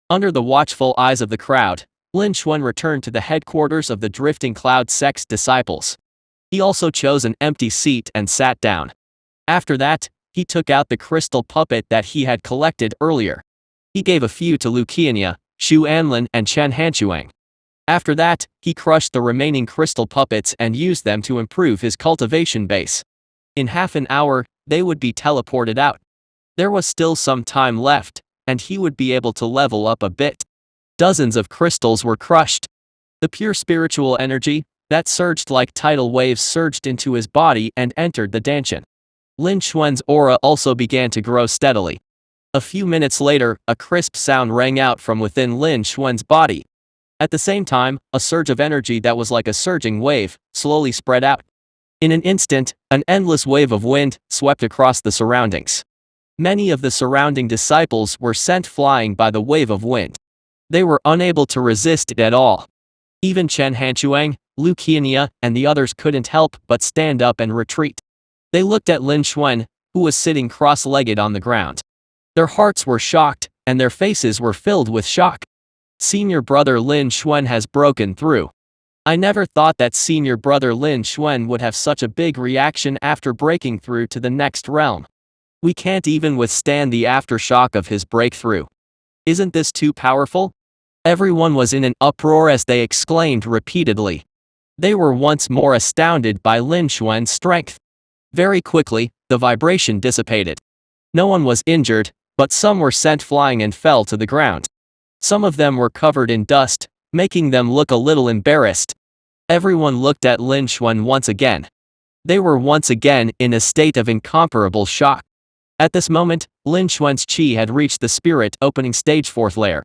Under the watchful eyes of the crowd, Lin Xuan returned to the headquarters of the Drifting Cloud sect's disciples. He also chose an empty seat and sat down. After that, he took out the crystal puppet that he had collected earlier. He gave a few to Lu Qianya, Xu Anlin and Chen Hanchuang. After that, he crushed the remaining crystal puppets and used them to improve his cultivation base. In half an hour, they would be teleported out. There was still some time left, and he would be able to level up a bit. Dozens of crystals were crushed. The pure spiritual energy, that surged like tidal waves, surged into his body and entered the Danshan. Lin Xuan's aura also began to grow steadily. A few minutes later, a crisp sound rang out from within Lin Xuan's body. At the same time, a surge of energy that was like a surging wave, slowly spread out. In an instant, an endless wave of wind swept across the surroundings. Many of the surrounding disciples were sent flying by the wave of wind. They were unable to resist it at all. Even Chen Hanchuang, Lu Qianya, and the others couldn't help but stand up and retreat. They looked at Lin Xuan, who was sitting cross-legged on the ground. Their hearts were shocked, and their faces were filled with shock. Senior brother Lin Xuan has broken through. I never thought that senior brother Lin Xuan would have such a big reaction after breaking through to the next realm. We can't even withstand the aftershock of his breakthrough. Isn't this too powerful? Everyone was in an uproar as they exclaimed repeatedly. They were once more astounded by Lin Xuan's strength. Very quickly, the vibration dissipated. No one was injured, but some were sent flying and fell to the ground. Some of them were covered in dust, making them look a little embarrassed. Everyone looked at Lin Xuan once again. They were once again in a state of incomparable shock. At this moment, Lin Xuan's chi had reached the spirit opening stage 4th layer.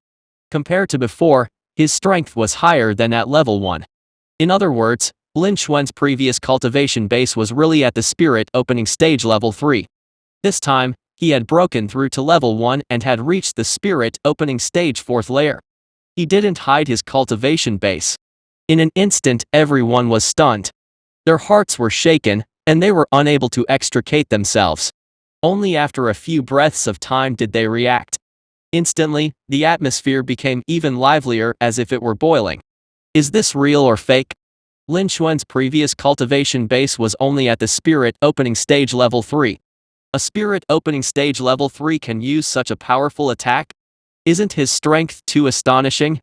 Compared to before, his strength was higher than at level 1. In other words, Lin Xuan's previous cultivation base was really at the spirit opening stage level 3. This time, he had broken through to level 1 and had reached the spirit opening stage 4th layer. He didn't hide his cultivation base. In an instant, everyone was stunned. Their hearts were shaken, and they were unable to extricate themselves. Only after a few breaths of time did they react. Instantly, the atmosphere became even livelier as if it were boiling. Is this real or fake? Lin Xuan's previous cultivation base was only at the spirit opening stage level 3. A spirit opening stage level 3 can use such a powerful attack? Isn't his strength too astonishing?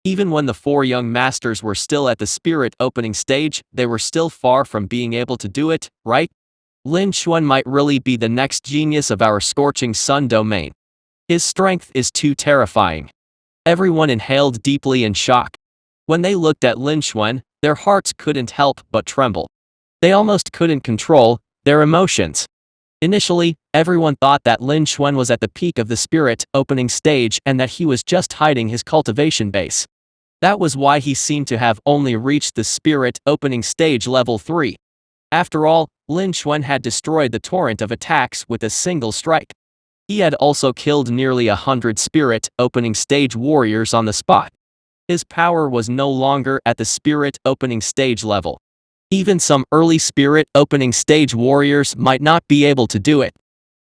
Even when the 4 young masters were still at the spirit opening stage, they were still far from being able to do it, right? Lin Xuan might really be the next genius of our Scorching Sun domain. His strength is too terrifying. Everyone inhaled deeply in shock. When they looked at Lin Xuan, their hearts couldn't help but tremble. They almost couldn't control their emotions. Initially, everyone thought that Lin Xuan was at the peak of the spirit opening stage and that he was just hiding his cultivation base. That was why he seemed to have only reached the spirit opening stage level 3. After all, Lin Xuan had destroyed the torrent of attacks with a single strike. He had also killed nearly 100 spirit opening stage warriors on the spot. His power was no longer at the spirit opening stage level. Even some early spirit opening stage warriors might not be able to do it.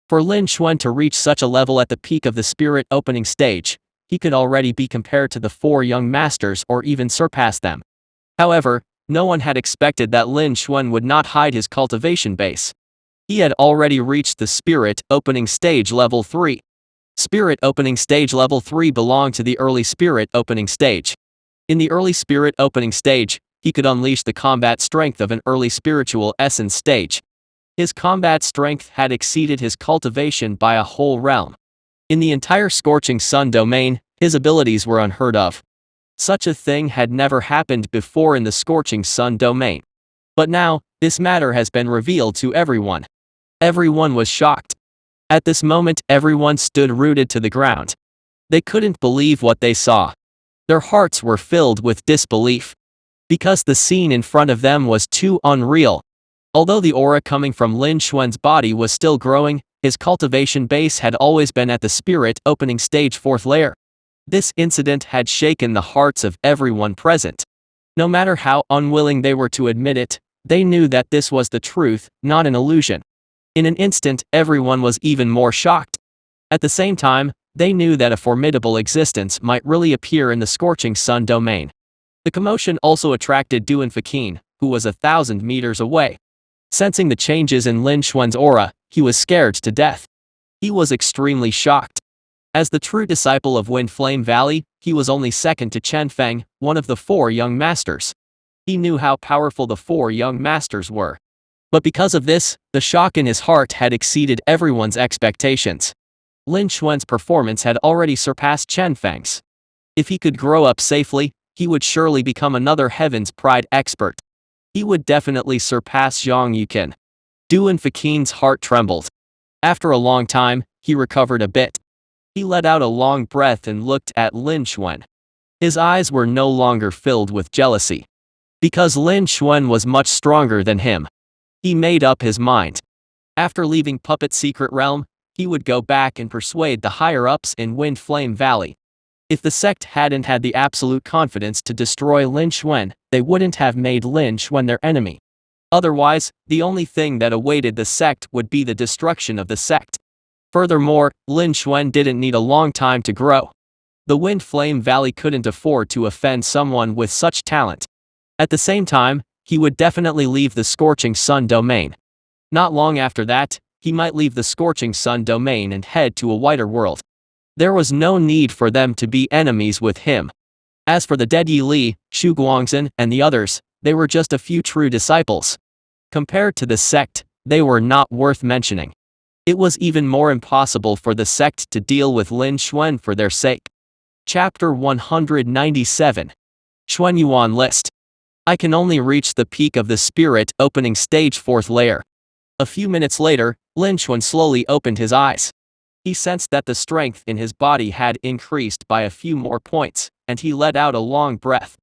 For Lin Xuan to reach such a level at the peak of the spirit opening stage, he could already be compared to the 4 young masters or even surpass them. However, no one had expected that Lin Xuan would not hide his cultivation base. He had already reached the spirit opening stage level 3. Spirit opening stage level 3 belonged to the early spirit opening stage. In the early spirit opening stage, he could unleash the combat strength of an early spiritual essence stage. His combat strength had exceeded his cultivation by a whole realm. In the entire Scorching Sun domain, his abilities were unheard of. Such a thing had never happened before in the Scorching Sun domain. But now, this matter has been revealed to everyone. Everyone was shocked. At this moment, everyone stood rooted to the ground. They couldn't believe what they saw. Their hearts were filled with disbelief. Because the scene in front of them was too unreal. Although the aura coming from Lin Xuan's body was still growing, his cultivation base had always been at the spirit opening stage 4th layer. This incident had shaken the hearts of everyone present. No matter how unwilling they were to admit it, they knew that this was the truth, not an illusion. In an instant, everyone was even more shocked. At the same time, they knew that a formidable existence might really appear in the Scorching Sun domain. The commotion also attracted Duan Fakin, who was 1,000 meters away. Sensing the changes in Lin Xuan's aura, he was scared to death. He was extremely shocked. As the true disciple of Wind Flame Valley, he was only second to Chen Feng, one of the 4 young masters. He knew how powerful the 4 young masters were. But because of this, the shock in his heart had exceeded everyone's expectations. Lin Xuan's performance had already surpassed Chen Feng's. If he could grow up safely, he would surely become another Heaven's Pride expert. He would definitely surpass Zhang Yuqin. Duan Fakin's heart trembled. After a long time, he recovered a bit. He let out a long breath and looked at Lin Xuan. His eyes were no longer filled with jealousy. Because Lin Xuan was much stronger than him. He made up his mind. After leaving Puppet Secret Realm, he would go back and persuade the higher-ups in Wind Flame Valley. If the sect hadn't had the absolute confidence to destroy Lin Xuan, they wouldn't have made Lin Xuan their enemy. Otherwise, the only thing that awaited the sect would be the destruction of the sect. Furthermore, Lin Xuan didn't need a long time to grow. The Wind Flame Valley couldn't afford to offend someone with such talent. At the same time, he would definitely leave the Scorching Sun domain. Not long after that, he might leave the Scorching Sun domain and head to a wider world. There was no need for them to be enemies with him. As for the dead Yi Li, Xu Guangzhen, and the others, they were just a few true disciples. Compared to the sect, they were not worth mentioning. It was even more impossible for the sect to deal with Lin Xuan for their sake. Chapter 197. Xuanyuan List. I can only reach the peak of the spirit opening stage 4th layer. A few minutes later, Lin Xuan slowly opened his eyes. He sensed that the strength in his body had increased by a few more points, and he let out a long breath.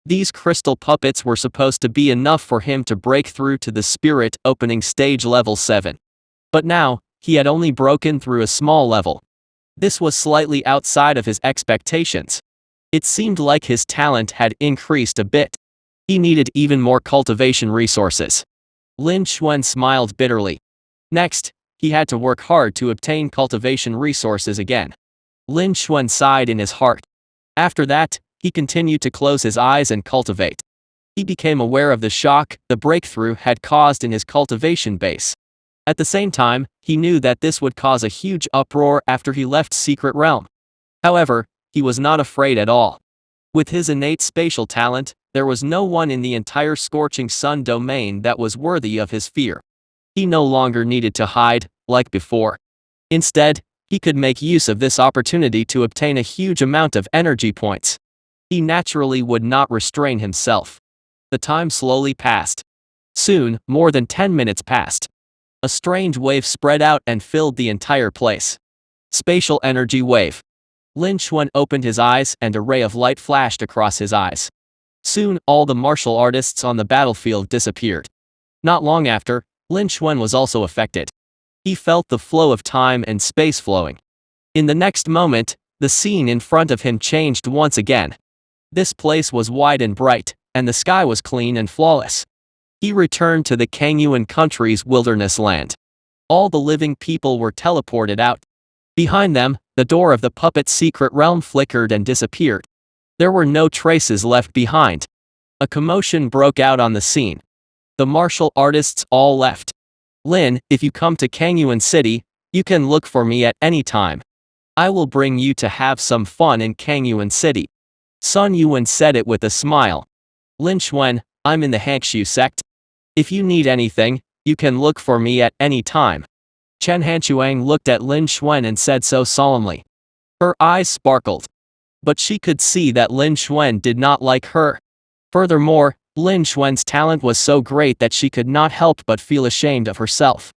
These crystal puppets were supposed to be enough for him to break through to the spirit opening stage level 7. But now, he had only broken through a small level. This was slightly outside of his expectations. It seemed like his talent had increased a bit. He needed even more cultivation resources. Lin Xuan smiled bitterly. Next, he had to work hard to obtain cultivation resources again. Lin Xuan sighed in his heart. After that, he continued to close his eyes and cultivate. He became aware of the shock the breakthrough had caused in his cultivation base. At the same time, he knew that this would cause a huge uproar after he left Secret Realm. However, he was not afraid at all. With his innate spatial talent, there was no one in the entire Scorching Sun domain that was worthy of his fear. He no longer needed to hide, like before. Instead, he could make use of this opportunity to obtain a huge amount of energy points. He naturally would not restrain himself. The time slowly passed. Soon, more than 10 minutes passed. A strange wave spread out and filled the entire place. Spatial energy wave. Lin Xuan opened his eyes and a ray of light flashed across his eyes. Soon, all the martial artists on the battlefield disappeared. Not long after, Lin Xuan was also affected. He felt the flow of time and space flowing. In the next moment, the scene in front of him changed once again. This place was wide and bright, and the sky was clean and flawless. He returned to the Kangyuan country's wilderness land. All the living people were teleported out. Behind them, the door of the puppet's secret realm flickered and disappeared. There were no traces left behind. A commotion broke out on the scene. The martial artists all left. Lin, if you come to Kangyuan City, you can look for me at any time. I will bring you to have some fun in Kangyuan City. Sun Yuan said it with a smile. Lin Xuan, I'm in the Hankshu sect. If you need anything, you can look for me at any time. Chen Hanchuang looked at Lin Xuan and said so solemnly. Her eyes sparkled. But she could see that Lin Xuan did not like her. Furthermore, Lin Xuan's talent was so great that she could not help but feel ashamed of herself.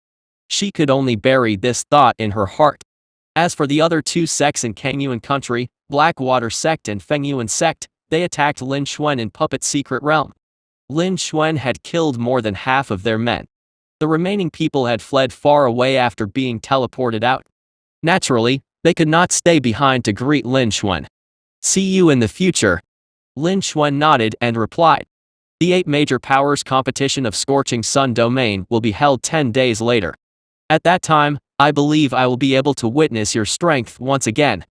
She could only bury this thought in her heart. As for the other two sects in Kangyuan country, Blackwater sect and Fengyuan sect, they attacked Lin Xuan in Puppet's secret realm. Lin Xuan had killed more than half of their men. The remaining people had fled far away after being teleported out. Naturally, they could not stay behind to greet Lin Xuan. See you in the future. Lin Xuan nodded and replied. The 8 major powers competition of Scorching Sun domain will be held 10 days later. At that time, I believe I will be able to witness your strength once again.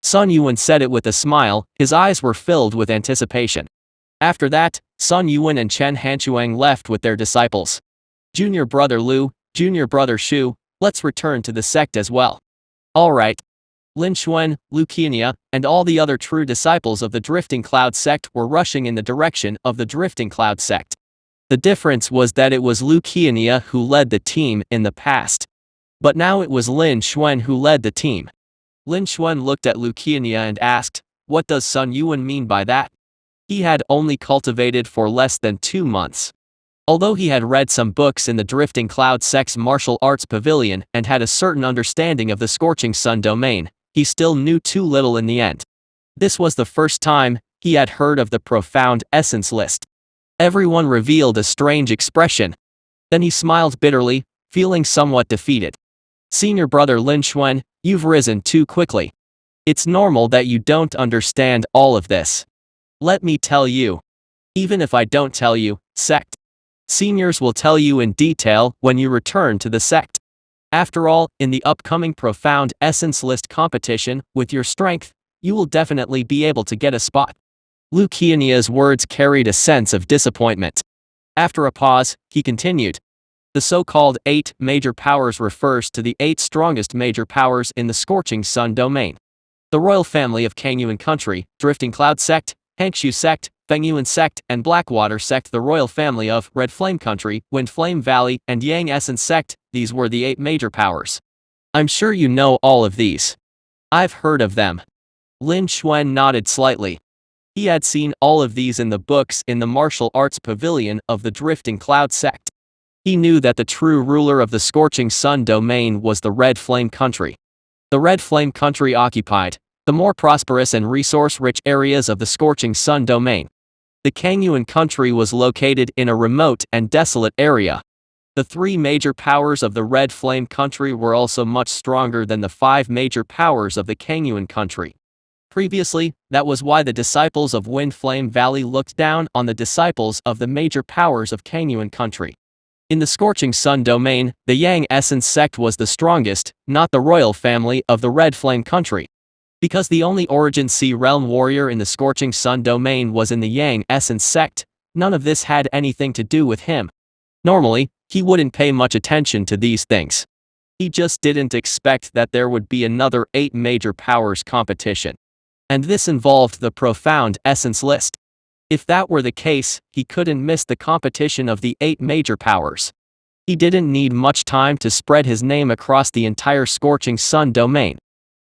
Sun Yuan said it with a smile, his eyes were filled with anticipation. After that, Sun Yuan and Chen Hanchuang left with their disciples. Junior brother Lu, junior brother Shu, let's return to the sect as well. Alright. Lin Xuan, Lu Qianye, and all the other true disciples of the Drifting Cloud sect were rushing in the direction of the Drifting Cloud sect. The difference was that it was Lu Qianye who led the team in the past. But now it was Lin Xuan who led the team. Lin Xuan looked at Lu Qianye and asked, what does Sun Yuan mean by that? He had only cultivated for less than 2 months. Although he had read some books in the Drifting Cloud sect's martial arts pavilion and had a certain understanding of the Scorching Sun domain, he still knew too little in the end. This was the first time he had heard of the profound essence list. Everyone revealed a strange expression. Then he smiled bitterly, feeling somewhat defeated. Senior brother Lin Xuan, you've risen too quickly. It's normal that you don't understand all of this. Let me tell you. Even if I don't tell you, sect. Seniors will tell you in detail when you return to the sect. After all, in the upcoming Profound Essence List competition, with your strength, you will definitely be able to get a spot. Lu Qianye's words carried a sense of disappointment. After a pause, he continued. The so-called 8 major powers refers to the 8 strongest major powers in the Scorching Sun domain. The royal family of Kangyuan country, Drifting Cloud sect, Hankshu sect, Fengyuan sect, and Blackwater sect, the royal family of Red Flame country, Wind Flame Valley, and Yang Essence sect, these were the 8 major powers. I'm sure you know all of these. I've heard of them. Lin Xuan nodded slightly. He had seen all of these in the books in the martial arts pavilion of the Drifting Cloud sect. He knew that the true ruler of the Scorching Sun domain was the Red Flame country. The Red Flame country occupied the more prosperous and resource-rich areas of the Scorching Sun domain. The Kangyuan country was located in a remote and desolate area. The 3 major powers of the Red Flame country were also much stronger than the 5 major powers of the Kangyuan country. Previously, that was why the disciples of Wind Flame Valley looked down on the disciples of the major powers of Kangyuan country. In the Scorching Sun domain, the Yang Essence sect was the strongest, not the royal family of the Red Flame country. Because the only Origin Sea Realm warrior in the Scorching Sun domain was in the Yang Essence sect, none of this had anything to do with him. Normally, he wouldn't pay much attention to these things. He just didn't expect that there would be another 8 major powers competition. And this involved the Profound Essence list. If that were the case, he couldn't miss the competition of the 8 major powers. He didn't need much time to spread his name across the entire Scorching Sun domain.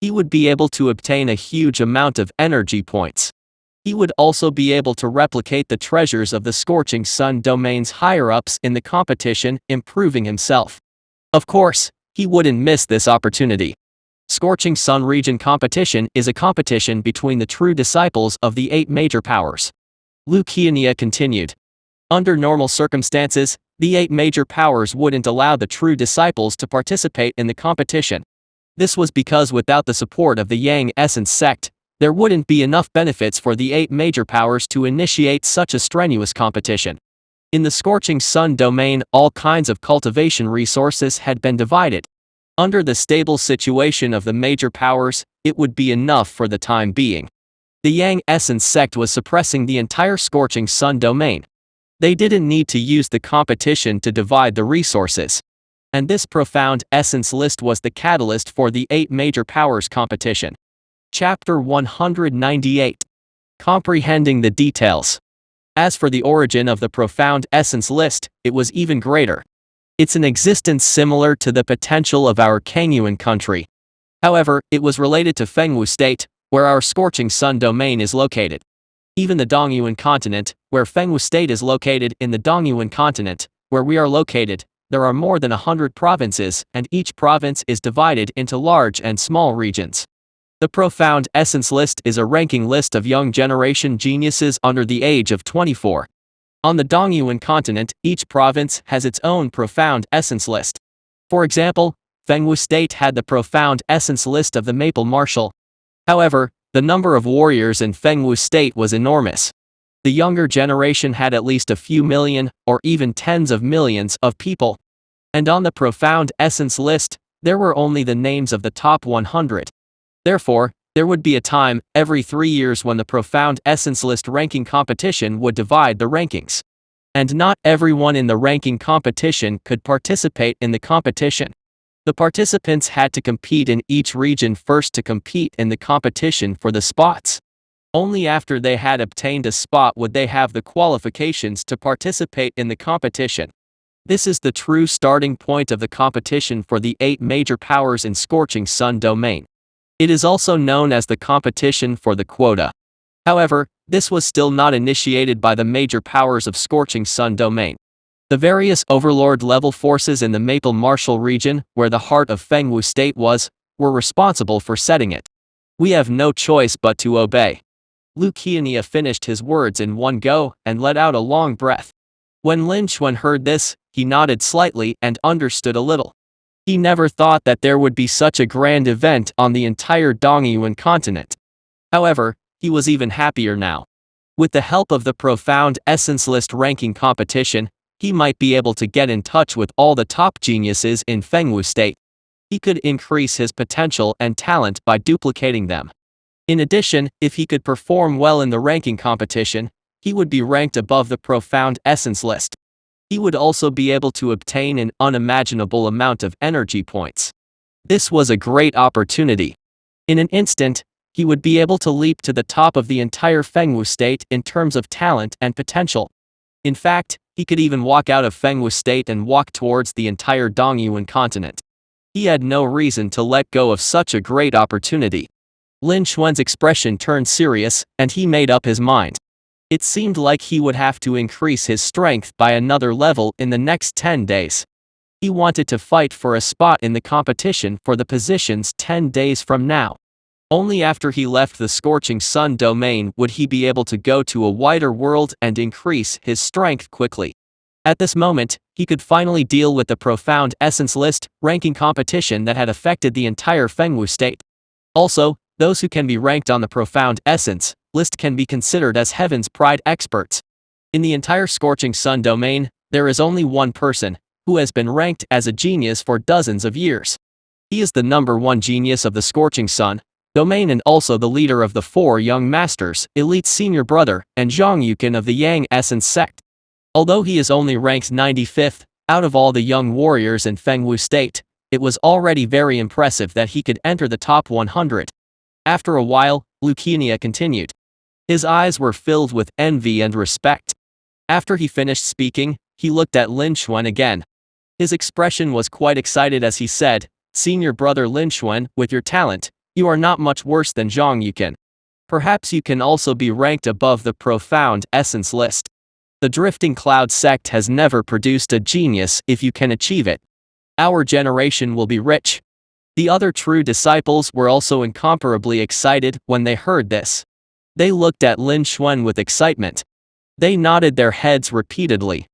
He would be able to obtain a huge amount of energy points. He would also be able to replicate the treasures of the Scorching Sun domain's higher-ups in the competition, improving himself. Of course, he wouldn't miss this opportunity. Scorching Sun region competition is a competition between the true disciples of the 8 major powers. Lu Qianye continued. Under normal circumstances, The 8 major powers wouldn't allow the true disciples to participate in the competition. This was because without the support of the Yang Essence sect, there wouldn't be enough benefits for the 8 major powers to initiate such a strenuous competition. In the Scorching Sun domain, all kinds of cultivation resources had been divided. Under the stable situation of the major powers, it would be enough for the time being. The Yang Essence sect was suppressing the entire Scorching Sun domain. They didn't need to use the competition to divide the resources. And this Profound Essence list was the catalyst for the 8 major powers competition. Chapter 198. Comprehending the details. As for the origin of the Profound Essence list, it was even greater. It's an existence similar to the potential of our Kangyuan country. However, it was related to Fengwu State, where our Scorching Sun domain is located. Even the Dongyuan continent, where Fengwu State is located in the Dongyuan continent, where we are located, there are more than 100 provinces, and each province is divided into large and small regions. The Profound Essence list is a ranking list of young generation geniuses under the age of 24. On the Dongyuan continent, each province has its own Profound Essence list. For example, Fengwu State had the Profound Essence list of the Maple Marshal. However, the number of warriors in Fengwu State was enormous. The younger generation had at least a few million, or even tens of millions of people. And on the Profound Essence list, there were only the names of the top 100. Therefore, there would be a time, every 3 years, when the Profound Essence list ranking competition would divide the rankings. And not everyone in the ranking competition could participate in the competition. The participants had to compete in each region first to compete in the competition for the spots. Only after they had obtained a spot would they have the qualifications to participate in the competition. This is the true starting point of the competition for the 8 major powers in Scorching Sun domain. It is also known as the competition for the quota. However, this was still not initiated by the major powers of Scorching Sun domain. The various overlord-level forces in the Maple Marshal region, where the heart of Fengwu State was, were responsible for setting it. We have no choice but to obey. Lu Qiannia finished his words in one go and let out a long breath. When Lin Xuan heard this, he nodded slightly and understood a little. He never thought that there would be such a grand event on the entire Dongyuan continent. However, he was even happier now. With the help of the Profound Essence list ranking competition, he might be able to get in touch with all the top geniuses in Fengwu State. He could increase his potential and talent by duplicating them. In addition, if he could perform well in the ranking competition, he would be ranked above the Profound Essence list. He would also be able to obtain an unimaginable amount of energy points. This was a great opportunity. In an instant, he would be able to leap to the top of the entire Fengwu State in terms of talent and potential. In fact, he could even walk out of Fengwu State and walk towards the entire Dongyuan continent. He had no reason to let go of such a great opportunity. Lin Xuan's expression turned serious, and he made up his mind. It seemed like he would have to increase his strength by another level in the next 10 days. He wanted to fight for a spot in the competition for the positions 10 days from now. Only after he left the Scorching Sun domain would he be able to go to a wider world and increase his strength quickly. At this moment, he could finally deal with the Profound Essence list ranking competition that had affected the entire Fengwu State. Also, those who can be ranked on the Profound Essence list can be considered as Heaven's Pride experts. In the entire Scorching Sun domain, there is only one person who has been ranked as a genius for dozens of years. He is the #1 genius of the Scorching Sun domain and also the leader of the 4 young masters, Elite's senior brother, and Zhang Yuqin of the Yang Essence sect. Although he is only ranked 95th out of all the young warriors in Fengwu State, it was already very impressive that he could enter the top 100. After a while, Lu Qiannia continued. His eyes were filled with envy and respect. After he finished speaking, he looked at Lin Xuan again. His expression was quite excited as he said, "Senior brother Lin Xuan, with your talent, you are not much worse than Zhang Yuqin. Perhaps you can also be ranked above the Profound Essence list. The Drifting Cloud sect has never produced a genius if you can achieve it. Our generation will be rich." The other true disciples were also incomparably excited when they heard this. They looked at Lin Xuan with excitement. They nodded their heads repeatedly.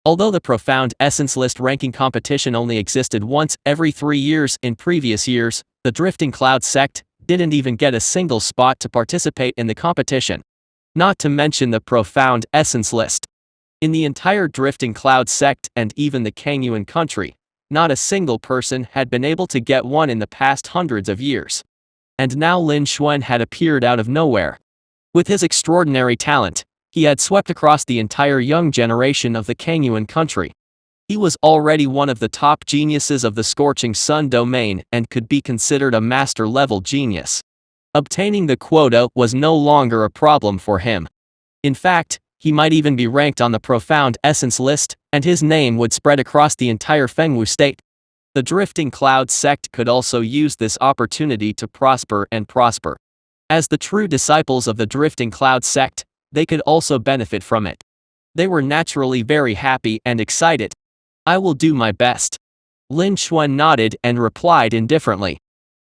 Although the Profound Essence List ranking competition only existed once every 3 years in previous years, the Drifting Cloud sect didn't even get a single spot to participate in the competition. Not to mention the Profound Essence List. In the entire Drifting Cloud sect and even the Kangyuan country, not a single person had been able to get one in the past hundreds of years. And now Lin Xuan had appeared out of nowhere. With his extraordinary talent, he had swept across the entire young generation of the Kangyuan country. He was already one of the top geniuses of the Scorching Sun domain and could be considered a master-level genius. Obtaining the quota was no longer a problem for him. In fact, he might even be ranked on the Profound Essence List, and his name would spread across the entire Fengwu state. The Drifting Cloud sect could also use this opportunity to prosper and prosper. As the true disciples of the Drifting Cloud sect, they could also benefit from it. They were naturally very happy and excited. I will do my best. Lin Xuan nodded and replied indifferently.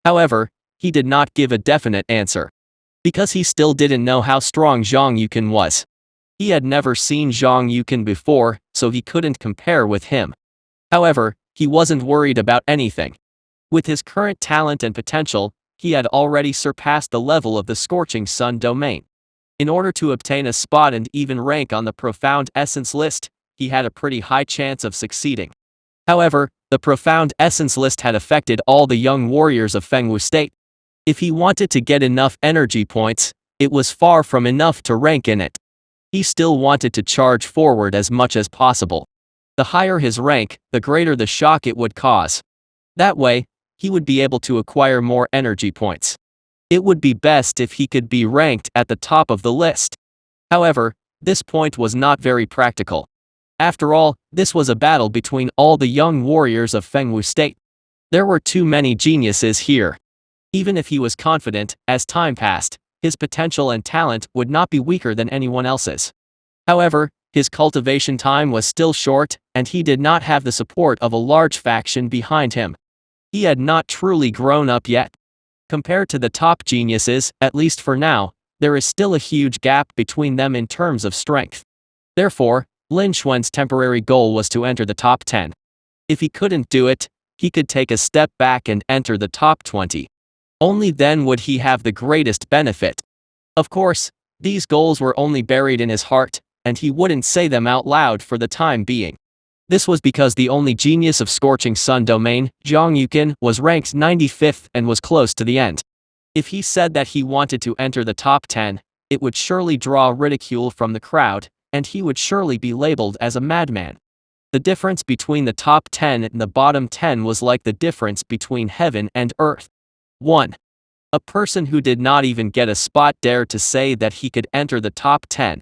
However, he did not give a definite answer. Because he still didn't know how strong Zhang Yuqin was. He had never seen Zhang Yuqin before, so he couldn't compare with him. However, he wasn't worried about anything. With his current talent and potential, he had already surpassed the level of the Scorching Sun domain. In order to obtain a spot and even rank on the Profound Essence List, he had a pretty high chance of succeeding. However, the Profound Essence List had affected all the young warriors of Fengwu State. If he wanted to get enough energy points, it was far from enough to rank in it. He still wanted to charge forward as much as possible. The higher his rank, the greater the shock it would cause. That way, he would be able to acquire more energy points. It would be best if he could be ranked at the top of the list. However, this point was not very practical. After all, this was a battle between all the young warriors of Fengwu State. There were too many geniuses here. Even if he was confident, as time passed, his potential and talent would not be weaker than anyone else's. However, his cultivation time was still short, and he did not have the support of a large faction behind him. He had not truly grown up yet. Compared to the top geniuses, at least for now, there is still a huge gap between them in terms of strength. Therefore, Lin Xuan's temporary goal was to enter the top 10. If he couldn't do it, he could take a step back and enter the top 20. Only then would he have the greatest benefit. Of course, these goals were only buried in his heart, and he wouldn't say them out loud for the time being. This was because the only genius of Scorching Sun domain, Zhang Yuqin, was ranked 95th and was close to the end. If he said that he wanted to enter the top 10, it would surely draw ridicule from the crowd, and he would surely be labeled as a madman. The difference between the top 10 and the bottom 10 was like the difference between heaven and earth. 1. A person who did not even get a spot dared to say that he could enter the top 10.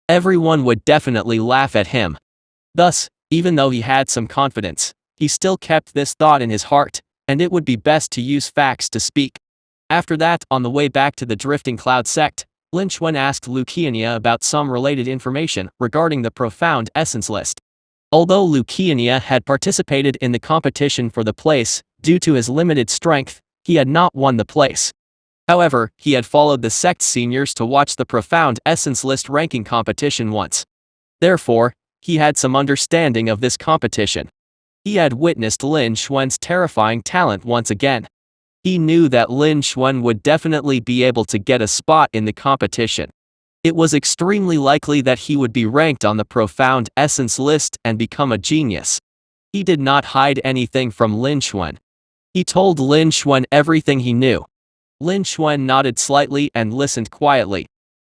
Everyone would definitely laugh at him. Thus, even though he had some confidence, he still kept this thought in his heart, and it would be best to use facts to speak. After that, on the way back to the Drifting Cloud sect, Lin Xuan asked Lu Qianye about some related information regarding the Profound Essence List. Although Lu Qianye had participated in the competition for the place, due to his limited strength, he had not won the place. However, he had followed the sect seniors to watch the Profound Essence List ranking competition once. Therefore, he had some understanding of this competition. He had witnessed Lin Xuan's terrifying talent once again. He knew that Lin Xuan would definitely be able to get a spot in the competition. It was extremely likely that he would be ranked on the Profound Essence List and become a genius. He did not hide anything from Lin Xuan. He told Lin Xuan everything he knew. Lin Xuan nodded slightly and listened quietly.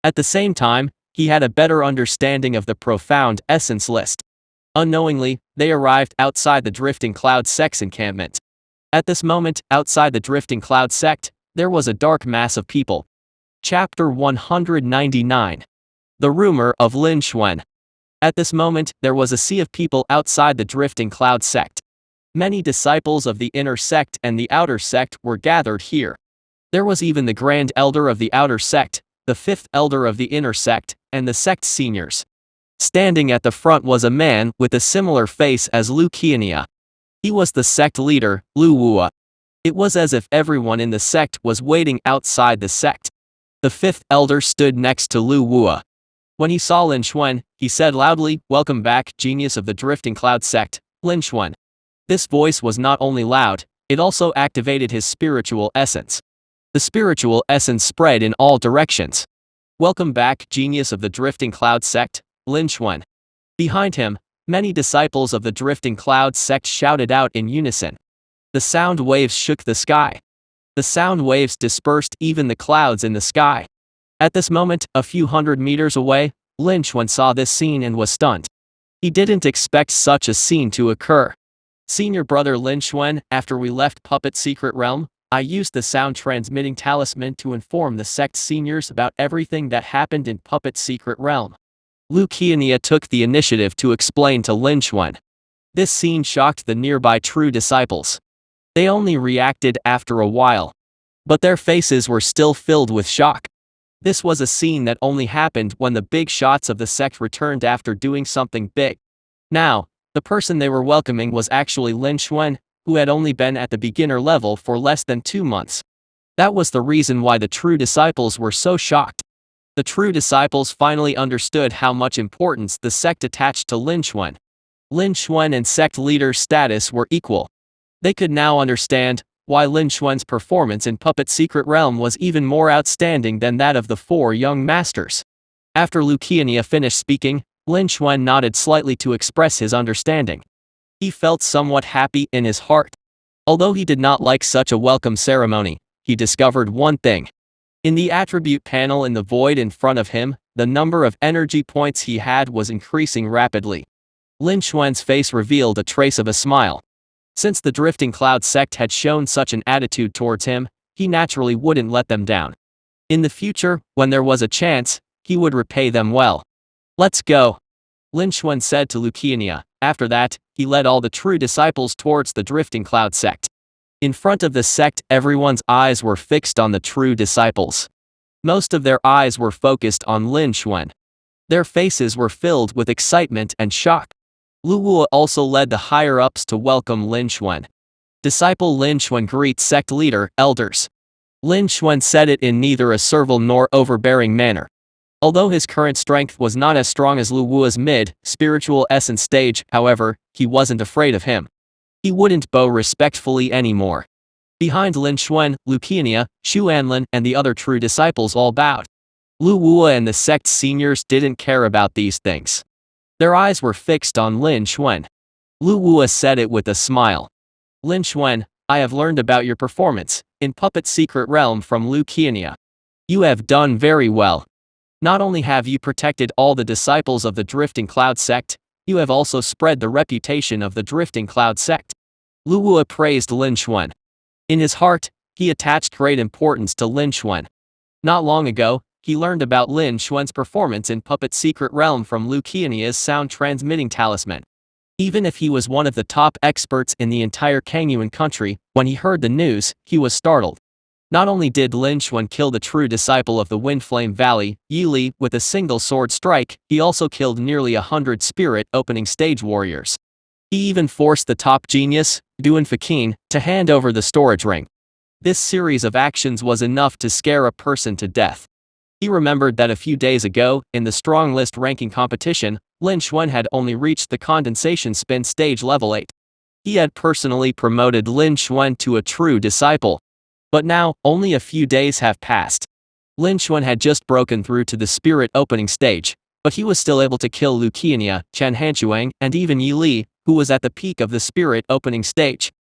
At the same time, he had a better understanding of the Profound Essence List. Unknowingly, they arrived outside the Drifting Cloud sect's encampment. At this moment, outside the Drifting Cloud sect, there was a dark mass of people. Chapter 199. The Rumor of Lin Xuan. At this moment, there was a sea of people outside the Drifting Cloud sect. Many disciples of the inner sect and the outer sect were gathered here. There was even the Grand Elder of the outer sect, the fifth elder of the inner sect, and the sect seniors. Standing at the front was a man with a similar face as Lu Qianye. He was the sect leader, Lu Wuo. It was as if everyone in the sect was waiting outside the sect. The fifth elder stood next to Lu Wuo. When he saw Lin Xuan, he said loudly, "Welcome back, genius of the Drifting Cloud sect, Lin Xuan." This voice was not only loud, it also activated his spiritual essence. The spiritual essence spread in all directions. "Welcome back, genius of the Drifting Cloud sect, Lin Xuan." Behind him, many disciples of the Drifting Cloud sect shouted out in unison. The sound waves shook the sky. The sound waves dispersed even the clouds in the sky. At this moment, a few hundred meters away, Lin Xuan saw this scene and was stunned. He didn't expect such a scene to occur. "Senior brother Lin Xuan, after we left Puppet Secret Realm, I used the sound transmitting talisman to inform the sect seniors about everything that happened in Puppet Secret Realm." Lu Qiannia took the initiative to explain to Lin Xuan. This scene shocked the nearby true disciples. They only reacted after a while. But their faces were still filled with shock. This was a scene that only happened when the big shots of the sect returned after doing something big. Now, the person they were welcoming was actually Lin Xuan, who had only been at the beginner level for less than 2 months. That was the reason why the true disciples were so shocked. The true disciples finally understood how much importance the sect attached to Lin Xuan. Lin Xuan and sect leader's status were equal. They could now understand why Lin Xuan's performance in Puppet Secret Realm was even more outstanding than that of the 4 young masters. After Lu Qiannia finished speaking, Lin Xuan nodded slightly to express his understanding. He felt somewhat happy in his heart. Although he did not like such a welcome ceremony, he discovered one thing. In the attribute panel in the void in front of him, the number of energy points he had was increasing rapidly. Lin Xuan's face revealed a trace of a smile. Since the Drifting Cloud sect had shown such an attitude towards him, he naturally wouldn't let them down. In the future, when there was a chance, he would repay them well. "Let's go," Lin Xuan said to Lu Qiannia. After that, he led all the true disciples towards the Drifting Cloud sect. In front of the sect, everyone's eyes were fixed on the true disciples. Most of their eyes were focused on Lin Xuan. Their faces were filled with excitement and shock. Lu Wu also led the higher-ups to welcome Lin Xuan. Disciple Lin Xuan greets sect leader, elders. Lin Xuan said it in neither a servile nor overbearing manner. Although his current strength was not as strong as Lu Wu's mid-spiritual essence stage, however, he wasn't afraid of him. He wouldn't bow respectfully anymore. Behind Lin Xuan, Lu Qiannia, Xu Anlin and the other true disciples all bowed. Lu Wu and the sect's seniors didn't care about these things. Their eyes were fixed on Lin Xuan. Lu Wu said it with a smile. "Lin Xuan, I have learned about your performance in Puppet Secret Realm from Lu Qiannia. You have done very well. Not only have you protected all the disciples of the Drifting Cloud sect, you have also spread the reputation of the Drifting Cloud sect." Lu Wu praised Lin Xuan. In his heart, he attached great importance to Lin Xuan. Not long ago, he learned about Lin Xuan's performance in Puppet Secret Realm from Lu Qiannia's sound transmitting talisman. Even if he was one of the top experts in the entire Kangyuan country, when he heard the news, he was startled. Not only did Lin Xuan kill the true disciple of the Windflame Valley, Yi Li, with a single sword strike, he also killed nearly 100 spirit opening stage warriors. He even forced the top genius, Duan Fakin, to hand over the storage ring. This series of actions was enough to scare a person to death. He remembered that a few days ago, in the strong list ranking competition, Lin Xuan had only reached the condensation spin stage level 8. He had personally promoted Lin Xuan to a true disciple. But now, only a few days have passed. Lin Xuan had just broken through to the spirit opening stage, but he was still able to kill Lu Qiannia, Chen Hanquang, and even Yi Li, who was at the peak of the spirit opening stage.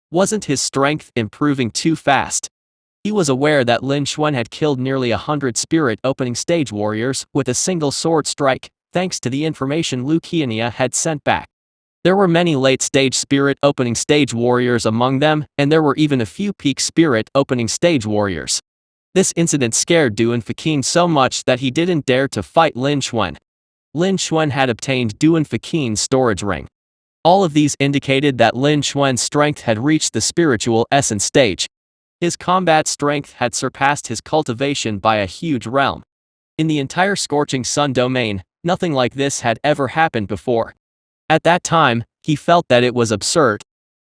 Wasn't his strength improving too fast? He was aware that Lin Xuan had killed nearly 100 spirit opening stage warriors with a single sword strike, thanks to the information Lu Qiannia had sent back. There were many late-stage spirit opening stage warriors among them, and there were even a few peak spirit opening stage warriors. This incident scared Duan Fakin so much that he didn't dare to fight Lin Xuan. Lin Xuan had obtained Duan Fakin's storage ring. All of these indicated that Lin Xuan's strength had reached the spiritual essence stage. His combat strength had surpassed his cultivation by a huge realm. In the entire Scorching Sun domain, nothing like this had ever happened before. At that time, he felt that it was absurd.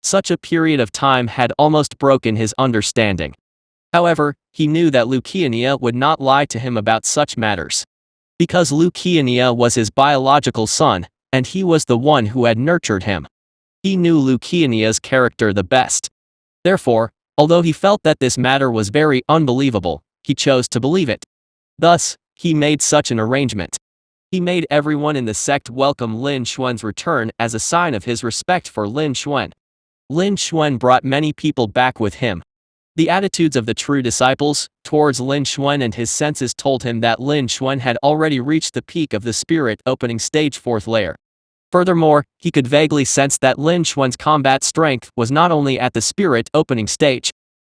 Such a period of time had almost broken his understanding. However, he knew that Lu Qiannia would not lie to him about such matters. Because Lu Qianye was his biological son, and he was the one who had nurtured him. He knew Lu Qianye's character the best. Therefore, although he felt that this matter was very unbelievable, he chose to believe it. Thus, he made such an arrangement. He made everyone in the sect welcome Lin Xuan's return as a sign of his respect for Lin Xuan. Lin Xuan brought many people back with him. The attitudes of the true disciples towards Lin Xuan and his senses told him that Lin Xuan had already reached the peak of the spirit opening stage 4th layer. Furthermore, he could vaguely sense that Lin Xuan's combat strength was not only at the spirit opening stage.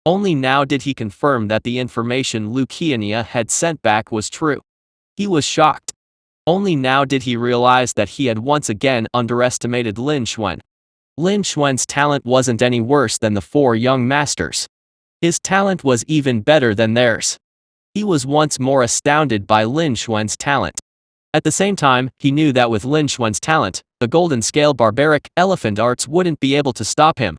Only now did he confirm that the information Lu Qianye had sent back was true. He was shocked. Only now did he realize that he had once again underestimated Lin Xuan. Lin Xuan's talent wasn't any worse than the 4 young masters. His talent was even better than theirs. He was once more astounded by Lin Xuan's talent. At the same time, he knew that with Lin Xuan's talent, the Golden Scale Barbaric Elephant Arts wouldn't be able to stop him.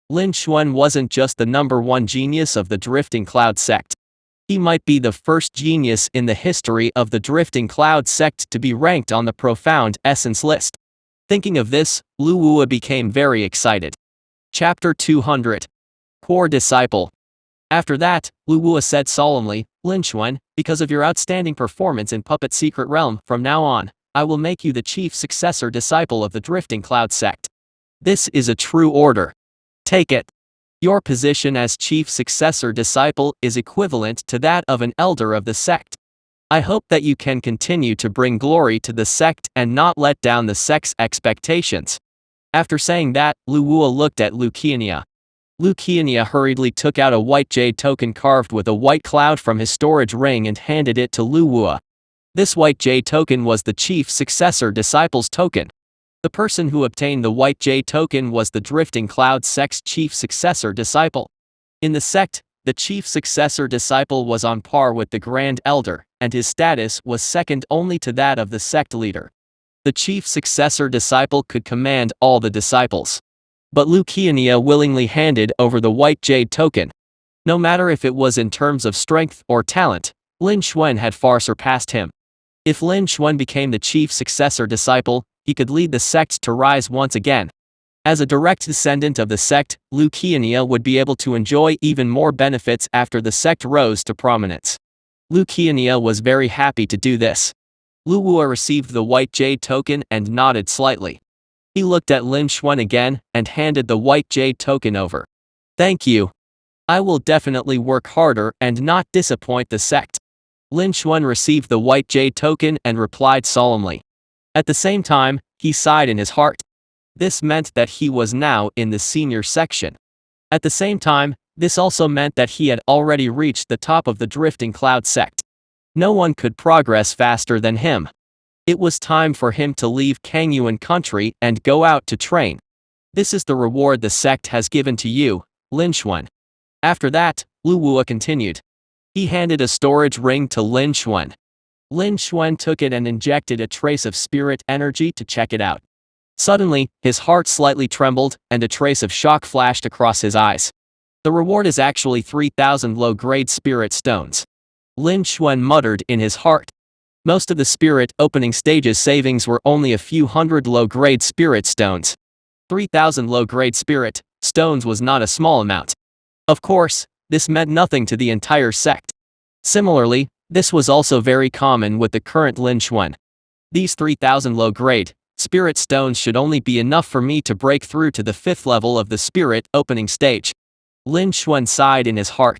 Lin Xuan wasn't just the #1 genius of the Drifting Cloud sect. He might be the first genius in the history of the Drifting Cloud sect to be ranked on the Profound Essence list. Thinking of this, Lu Wua became very excited. Chapter 200. Core Disciple. After that, Lu Wua said solemnly, Lin Xuan, because of your outstanding performance in Puppet Secret Realm, from now on, I will make you the chief successor disciple of the Drifting Cloud sect. This is a true order. Take it. Your position as chief successor disciple is equivalent to that of an elder of the sect. I hope that you can continue to bring glory to the sect and not let down the sect's expectations. After saying that, Lu Wua looked at Lu Qianye. Lu Qianye hurriedly took out a white jade token carved with a white cloud from his storage ring and handed it to Lu Wua. This white jade token was the chief successor disciple's token. The person who obtained the white jade token was the Drifting Cloud sect's chief successor disciple. In the sect, the chief successor disciple was on par with the Grand Elder, and his status was second only to that of the sect leader. The chief successor disciple could command all the disciples. But Lu Qianye willingly handed over the white jade token. No matter if it was in terms of strength or talent, Lin Xuan had far surpassed him. If Lin Xuan became the chief successor disciple, he could lead the sect to rise once again. As a direct descendant of the sect, Lu Qianye would be able to enjoy even more benefits after the sect rose to prominence. Lu Qianye was very happy to do this. Lu Wua received the white jade token and nodded slightly. He looked at Lin Xuan again and handed the white jade token over. Thank you. I will definitely work harder and not disappoint the sect. Lin Xuan received the white jade token and replied solemnly. At the same time, he sighed in his heart. This meant that he was now in the senior section. At the same time, this also meant that he had already reached the top of the Drifting Cloud sect. No one could progress faster than him. It was time for him to leave Kangyuan country and go out to train. This is the reward the sect has given to you, Lin Xuan. After that, Lu Wua continued. He handed a storage ring to Lin Xuan. Lin Xuan took it and injected a trace of spirit energy to check it out. Suddenly, his heart slightly trembled, and a trace of shock flashed across his eyes. The reward is actually 3,000 low-grade spirit stones. Lin Xuan muttered in his heart. Most of the spirit opening stages savings were only a few hundred low-grade spirit stones. 3,000 low-grade spirit stones was not a small amount. Of course, this meant nothing to the entire sect. Similarly, this was also very common with the current Lin Xuan. These 3,000 low-grade spirit stones should only be enough for me to break through to the 5th level of the spirit opening stage. Lin Xuan sighed in his heart.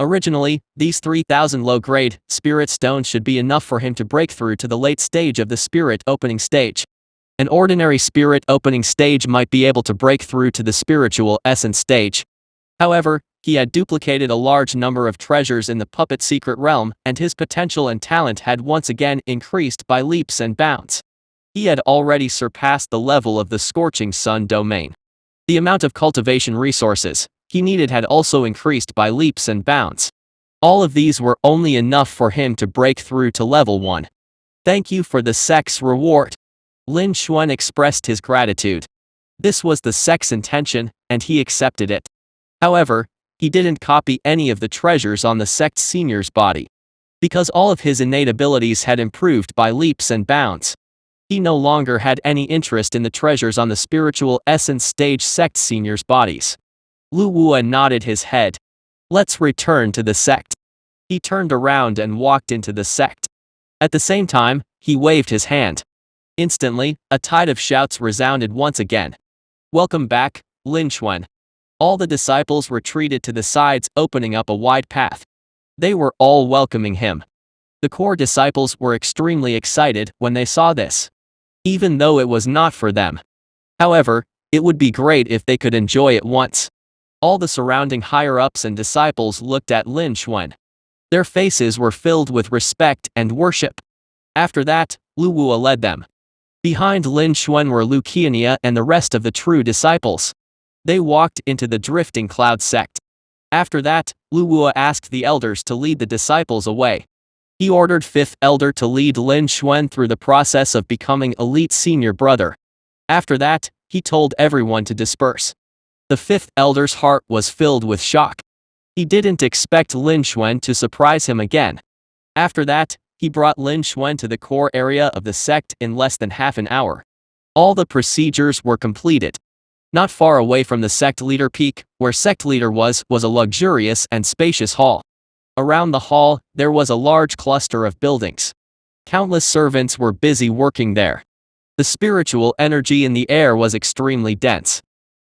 Originally, these 3,000 low-grade spirit stones should be enough for him to break through to the late stage of the spirit opening stage. An ordinary spirit opening stage might be able to break through to the spiritual essence stage. However, he had duplicated a large number of treasures in the Puppet Secret Realm, and his potential and talent had once again increased by leaps and bounds. He had already surpassed the level of the Scorching Sun domain. The amount of cultivation resources he needed had also increased by leaps and bounds. All of these were only enough for him to break through to level 1. Thank you for the sect's reward. Lin Xuan expressed his gratitude. This was the sect's intention, and he accepted it. However, he didn't copy any of the treasures on the sect's senior's body. Because all of his innate abilities had improved by leaps and bounds. He no longer had any interest in the treasures on the spiritual essence stage sect seniors' bodies. Lu Wu nodded his head. Let's return to the sect. He turned around and walked into the sect. At the same time, he waved his hand. Instantly, a tide of shouts resounded once again. Welcome back, Lin Xuan. All the disciples retreated to the sides, opening up a wide path. They were all welcoming him. The core disciples were extremely excited when they saw this, even though it was not for them. However, it would be great if they could enjoy it once. All the surrounding higher-ups and disciples looked at Lin Xuan. Their faces were filled with respect and worship. After that, Lu Wu led them. Behind Lin Xuan were Lu Qianye and the rest of the true disciples. They walked into the Drifting Cloud sect. After that, Lu Wu asked the elders to lead the disciples away. He ordered 5th elder to lead Lin Xuan through the process of becoming elite senior brother. After that, he told everyone to disperse. The 5th elder's heart was filled with shock. He didn't expect Lin Xuan to surprise him again. After that, he brought Lin Xuan to the core area of the sect in less than half an hour. All the procedures were completed. Not far away from the sect leader peak, where sect leader was a luxurious and spacious hall. Around the hall, there was a large cluster of buildings. Countless servants were busy working there. The spiritual energy in the air was extremely dense.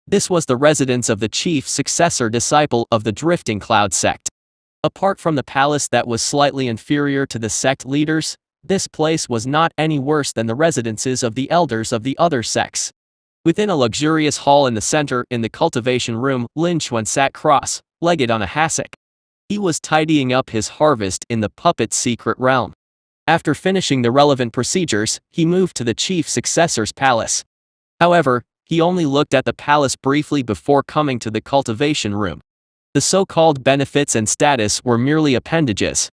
This was the residence of the chief successor disciple of the Drifting Cloud sect. Apart from the palace that was slightly inferior to the sect leaders, this place was not any worse than the residences of the elders of the other sects. Within a luxurious hall in the center, in the cultivation room, Lin Xuan sat cross-legged on a hassock. He was tidying up his harvest in the puppet secret realm. After finishing the relevant procedures, he moved to the chief successor's palace. However, he only looked at the palace briefly before coming to the cultivation room. The so-called benefits and status were merely appendages.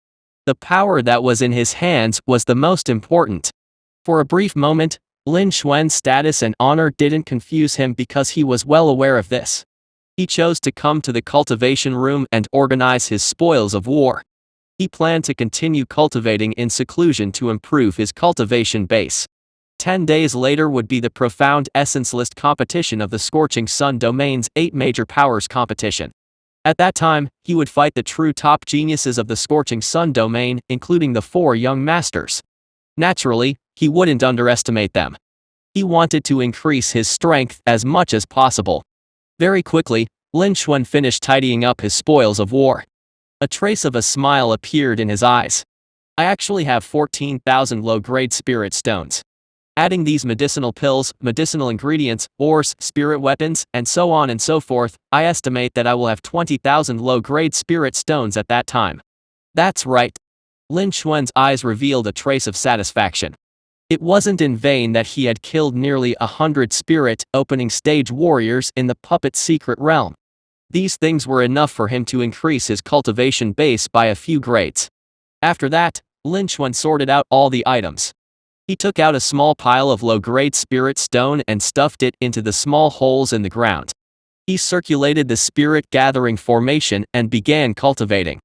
The power that was in his hands was the most important. For a brief moment, Lin Xuan's status and honor didn't confuse him because he was well aware of this. He chose to come to the cultivation room and organize his spoils of war. He planned to continue cultivating in seclusion to improve his cultivation base. 10 days later would be the Profound Essence List competition of the Scorching Sun Domain's 8 Major Powers competition. At that time, he would fight the true top geniuses of the Scorching Sun Domain, including the 4 young masters. Naturally, he wouldn't underestimate them. He wanted to increase his strength as much as possible. Very quickly, Lin Xuan finished tidying up his spoils of war. A trace of a smile appeared in his eyes. I actually have 14,000 low-grade spirit stones. Adding these medicinal pills, medicinal ingredients, ores, spirit weapons, and so on and so forth, I estimate that I will have 20,000 low-grade spirit stones at that time. That's right. Lin Xuan's eyes revealed a trace of satisfaction. It wasn't in vain that he had killed nearly 100 spirit opening stage warriors in the puppet secret realm. These things were enough for him to increase his cultivation base by a few grades. After that, Lin Xuan sorted out all the items. He took out a small pile of low-grade spirit stone and stuffed it into the small holes in the ground. He circulated the spirit gathering formation and began cultivating.